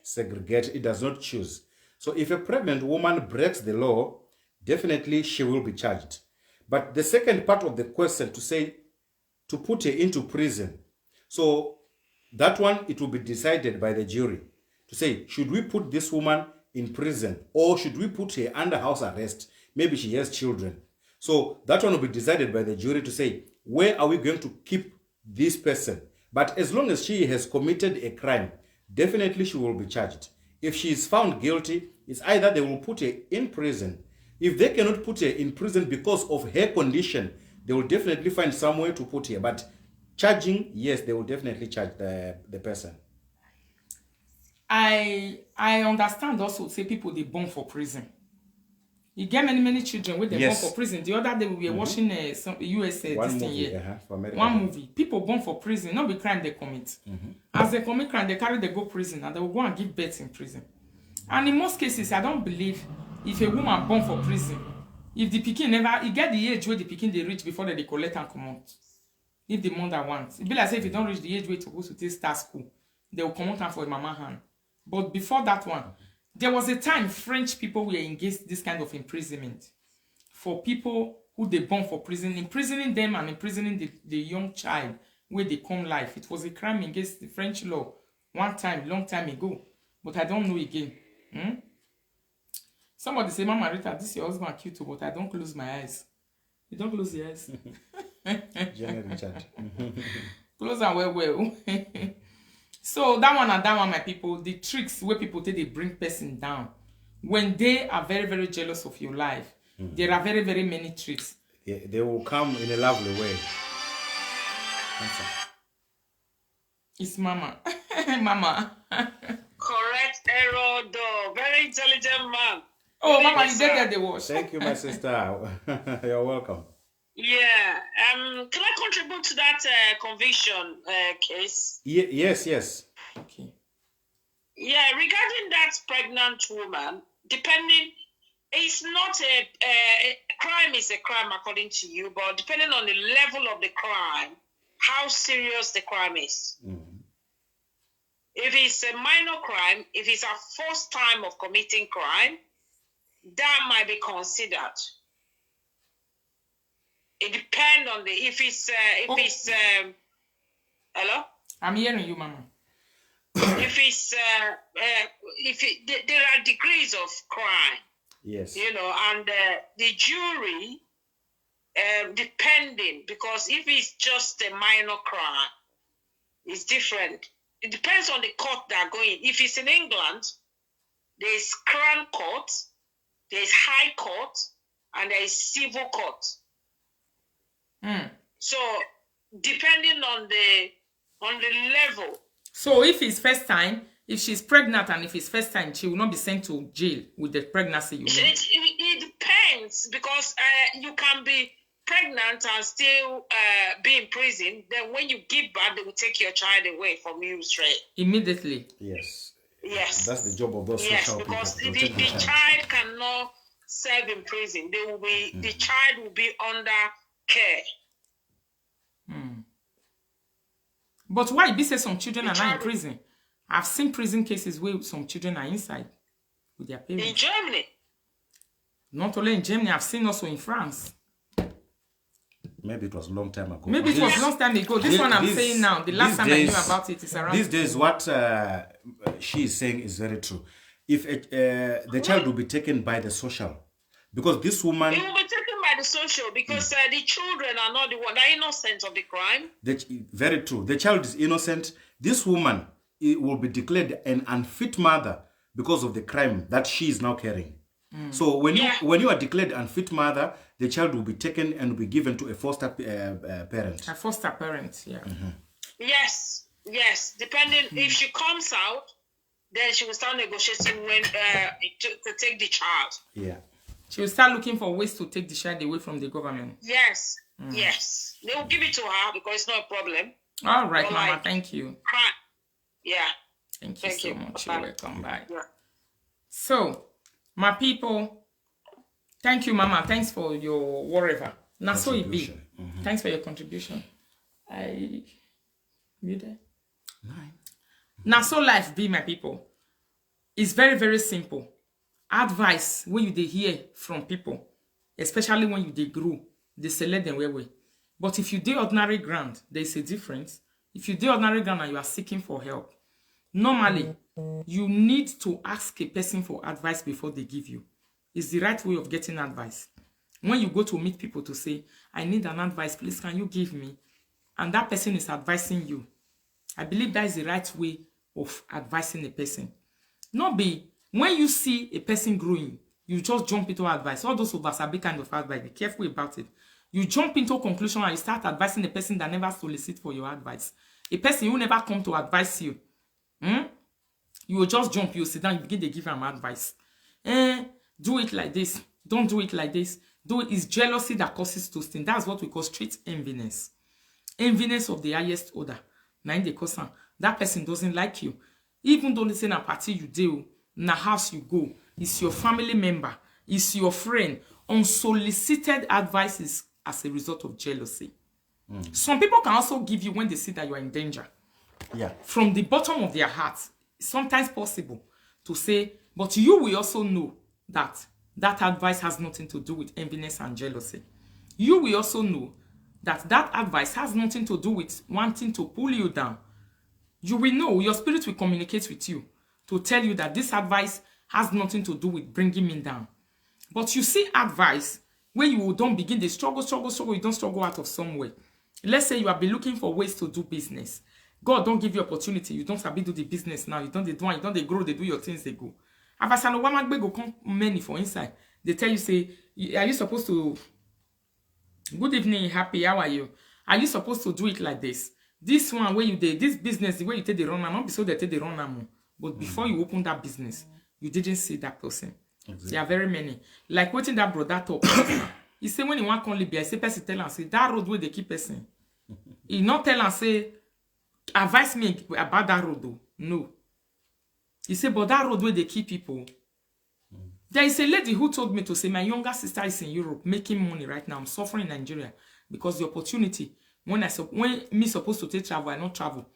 segregate, it does not choose. So if a pregnant woman breaks the law, definitely she will be charged. But the second part of the question to say, to put her into prison. So that one, it will be decided by the jury. To say, should we put this woman in prison or should we put her under house arrest? Maybe she has children. So that one will be decided by the jury to say, where are we going to keep this person? But as long as she has committed a crime, definitely she will be charged. If she is found guilty, it's either they will put her in prison. If they cannot put her in prison because of her condition, they will definitely find somewhere to put her. But charging, yes, they will definitely charge the person. I understand also say people they born for prison. You get many children with they Yes. born for prison. The other day we were watching some US One this thing movie, here. for America. One movie. People born for prison, not be crime they commit. As they commit crime, they carry they go prison and they will go and give birth in prison. And in most cases, I don't believe if a woman born for prison, if the pikin never, you get the age where the pikin they reach before they collect and come out. If the mother wants, it be like say if you don't reach the age where to go to take start school, they will come out for a mama hand. But before that one, there was a time French people were engaged this kind of imprisonment for people who they born for prison, imprisoning them and imprisoning the young child where they come life. It was a crime against the French law one time, long time ago. But I don't know again. Somebody say, Mama Rita, this your husband cute too, but I don't close my eyes. You don't close your eyes. Jenny Richard. Close and well. So that one, my people, the tricks where people take they bring person down. When they are very, very jealous of your life, there are very, very many tricks. Yeah, they will come in a lovely way. Answer. It's Mama. Mama. Correct error, though. Very intelligent man. Oh, Mama, you did get the wash. Thank you, my sister. You're welcome. Yeah. Can I contribute to that conviction case? Yes. Okay. Yeah, regarding that pregnant woman, depending, it's not a crime is a crime according to you, but depending on the level of the crime, how serious the crime is. If it's a minor crime, if it's a first time of committing crime, that might be considered. It depends on hello? I'm hearing you, Mama. There are degrees of crime. Yes. And the jury depending, because if it's just a minor crime, it's different. It depends on the court they're going. If it's in England, there's Crown Court, there's High Court, and there's Civil Court. So depending on the level. So if it's first time, if she's pregnant and if it's first time, she will not be sent to jail with the pregnancy. It depends, because you can be pregnant and still be in prison. Then when you give birth, they will take your child away from you straight. Immediately. Yes. Yes. That's the job of those social people. Yes, because the child cannot serve in prison. They will be the child will be under care. But why be say some children are not in prison? I've seen prison cases where some children are inside with their parents. In Germany. Not only in Germany, I've seen also in France. Maybe it was a long time ago. Maybe it was a long time ago. This one I'm saying now. The last time I knew about it is around. These days, what she is saying is very true. If the child will be taken by the social, because this woman... It will be taken by the social, because the children are not the one. They're innocent of the crime. Very true. The child is innocent. This woman will be declared an unfit mother because of the crime that she is now carrying. So when you are declared unfit mother, the child will be taken and will be given to a foster parent. A foster parent, yeah. Yes. Depending if she comes out, then she will start negotiating when to take the child. Yeah. She will start looking for ways to take the child away from the government. Yes. They will give it to her because it's not a problem. All right, Mama. Thank you. Yeah. Thank you so much. You're welcome. Bye. Yeah. So, my people, thank you, Mama. Thanks for your whatever. Now, so it be. Thanks for your contribution. You there? Now, so life be, my people. It's very, very simple. Advice when you dey hear from people, especially when you dey grow, they select them way. But if you dey ordinary ground, there is a difference. If you dey ordinary ground and you are seeking for help, normally you need to ask a person for advice before they give you. It's the right way of getting advice. When you go to meet people to say, I need an advice, please can you give me? And that person is advising you. I believe that is the right way of advising a person. Not be when you see a person growing, you just jump into advice. All those oversabi kind of advice, be careful about it. You jump into a conclusion and you start advising a person that never solicit for your advice. A person who never come to advise you. You will just jump, you will sit down, you begin to give them advice. Do it like this. Don't do it like this. Do it. It's jealousy that causes toasting. That's what we call street enviness. Enviness of the highest order. Now in the cause, that person doesn't like you. Even though they say na party you do, na house you go, it's your family member, it's your friend. Unsolicited advices as a result of jealousy. Some people can also give you when they see that you are in danger. Yeah. From the bottom of their hearts, it's sometimes possible to say, but you will also know that that advice has nothing to do with enviness and jealousy. You will also know that that advice has nothing to do with wanting to pull you down. You will know, your spirit will communicate with you to tell you that this advice has nothing to do with bringing me down. But you see advice when you don't begin the struggle, you don't struggle out of somewhere. Let's say you have been looking for ways to do business. God don't give you opportunity. You don't have to do the business now. You don't they grow, they do your things, they go. Abasano wamagbe go come many for inside. They tell you, say, are you supposed to, good evening, happy, how are you? Are you supposed to do it like this? This one where you did, this business, the way you take the run, not be so they take the run now. But before you open that business, you didn't see that person. Exactly. There are very many. Like waiting that brother talk. He say when he want come Libya, I say person tell and say that road where they keep person. He not tell and say advise me about that road though. No. He say but that road where they keep people. There is a lady who told me to say my younger sister is in Europe making money right now. I'm suffering in Nigeria because the opportunity when me supposed to take travel, I not travel.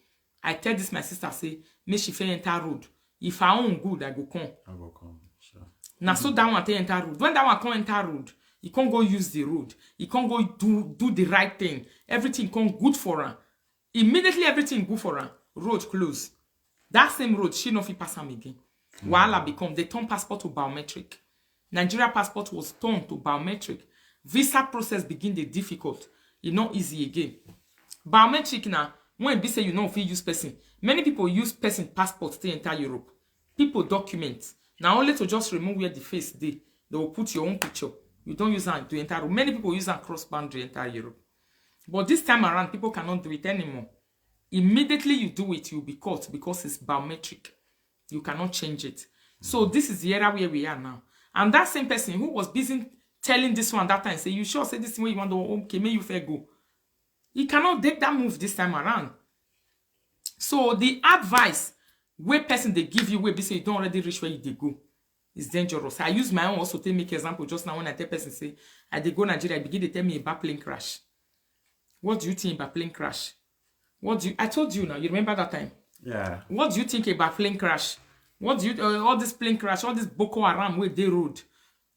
I tell this my sister say me she fair enter road. If I own good, I go come. Sure. Now so that one enter road. When that one come enter road, he can't go use the road. He can't go do the right thing. Everything come good for her. Immediately everything good for her. Road close. That same road, she no fit pass am again. Wahala become they turn passport to biometric. Nigeria passport was turned to biometric. visa process begin the difficult. It's not easy again. Biometric now, when they say you know if you use person, many people use person passport to enter Europe. People document. Now only to just remove where the face they will put your own picture. You don't use that to enter Europe. Many people use that cross boundary enter Europe. But this time around, people cannot do it anymore. Immediately you do it, you'll be caught because it's biometric. You cannot change it. So this is the era where we are now. And that same person who was busy telling this one that time, say, you sure say this way you want to, okay, may you fair go. He cannot take that move this time around. So the advice where person they give you where they say you don't already reach where you they go is dangerous. I use my own also to make example just now when I tell person say I they go Nigeria, I begin to tell me about plane crash. What do you think about plane crash? I told you now, you remember that time? Yeah. What do you think about plane crash? What do you all this plane crash, all this Boko Haram where they rode?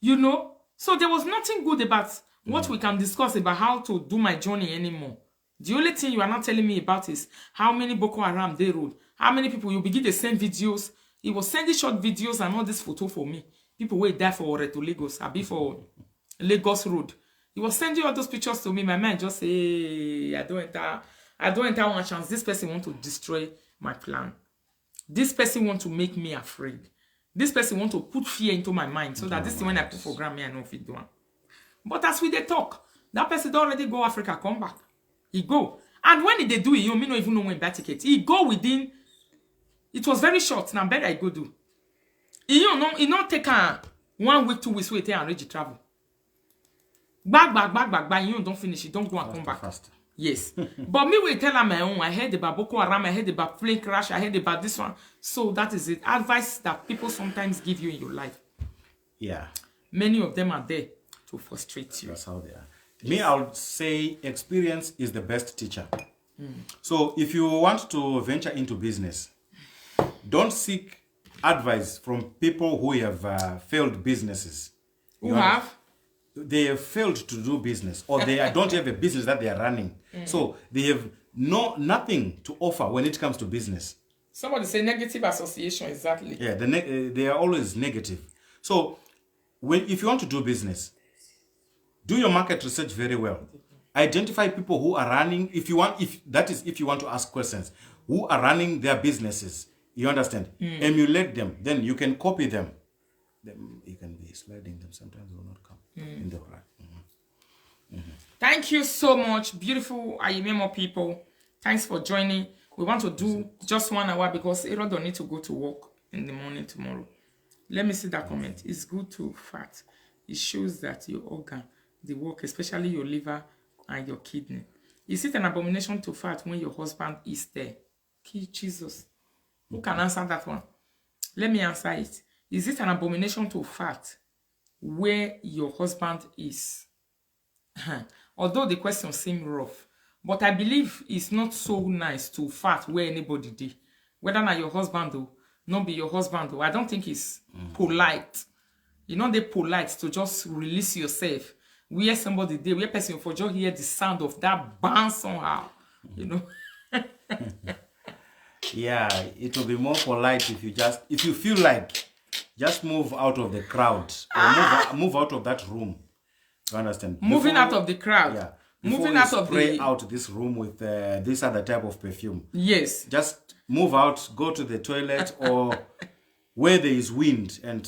You know? So there was nothing good about what we can discuss about how to do my journey anymore. The only thing you are not telling me about is how many Boko Haram they rode. How many people you begin to send videos. He was sending short videos and all this photo for me. People will die for Oreto Lagos. I be for Lagos Road. He was sending all those pictures to me. My mind just say, hey, I don't enter one chance. This person want to destroy my plan. This person want to make me afraid. This person want to put fear into my mind so that this thing when I put for Grammy, I know if it do. But as we they talk, that person don't already go Africa, come back. He go. And when they do it, you may not even know when that ticket. He go within. It was very short. Now better I go do. He not take 1 week, 2 weeks wait and ready to travel. Back. You don't finish it. Don't go and come back. Fast. Yes. But me will tell her my own. I heard about Boko Haram. I heard about plane crash. I heard about this one. So that is it. Advice that people sometimes give you in your life. Yeah. Many of them are there to frustrate you. That's how they are. Me, I would say experience is the best teacher. So if you want to venture into business, don't seek advice from people who have failed businesses. Who have? They have failed to do business, or they don't have a business that they are running. So they have nothing to offer when it comes to business. Somebody say negative association, exactly. Yeah, they are always negative. So if you want to do business, do your market research very well. Identify people who are running, if you want to ask questions, who are running their businesses. You understand? Emulate them. Then you can copy them. Then you can be sliding them. Sometimes they will not come in the right. Thank you so much, beautiful Ayemiomo people. Thanks for joining. We want to do just 1 hour because Aaron don't need to go to work in the morning tomorrow. Let me see that comment. It's good to fat. It shows that your organ, the work, especially your liver and your kidney. Is it an abomination to fat when your husband is there? Jesus. Who can answer that one? Let me answer it. Is it an abomination to fat where your husband is? Although the question seems rough, but I believe it's not so nice to fat where anybody did. Whether not your husband or not be your husband though, I don't think it's polite. You know, they polite to just release yourself. Where somebody did, where person for just hear the sound of that bounce somehow, you know. Yeah, it will be more polite if you feel like just move out of the crowd or move out of that room. You understand? Moving out of the crowd. Yeah. Moving out of spray out this room with this other type of perfume. Yes. Just move out, go to the toilet or where there is wind, and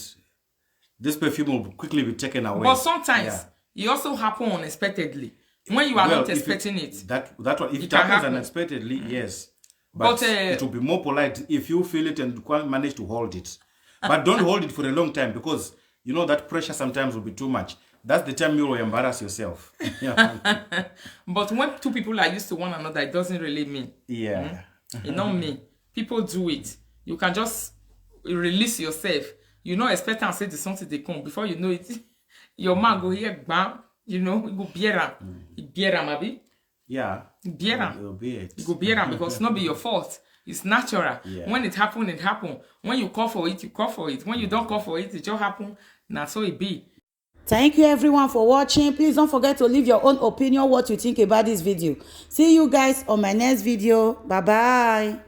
this perfume will quickly be taken away. But sometimes it also happens unexpectedly when you are not expecting it. That one, if it happens unexpectedly, yes. But it will be more polite if you feel it and manage to hold it. But don't hold it for a long time because you know that pressure sometimes will be too much. That's the time you will embarrass yourself. But when two people are used to one another, it doesn't really mean. Yeah. It don't mean. People do it. You can just release yourself. You know, expect and say the something they come. Before you know it, your man go here, bam, you know, you go beer maybe. Yeah. Beer. You go beer because it's not be your fault. It's natural. Yeah. When it happen, it happen. When you call for it, you call for it. When you don't call for it, it just happen. That's so it be. Thank you everyone for watching. Please don't forget to leave your own opinion, what you think about this video. See you guys on my next video. Bye bye.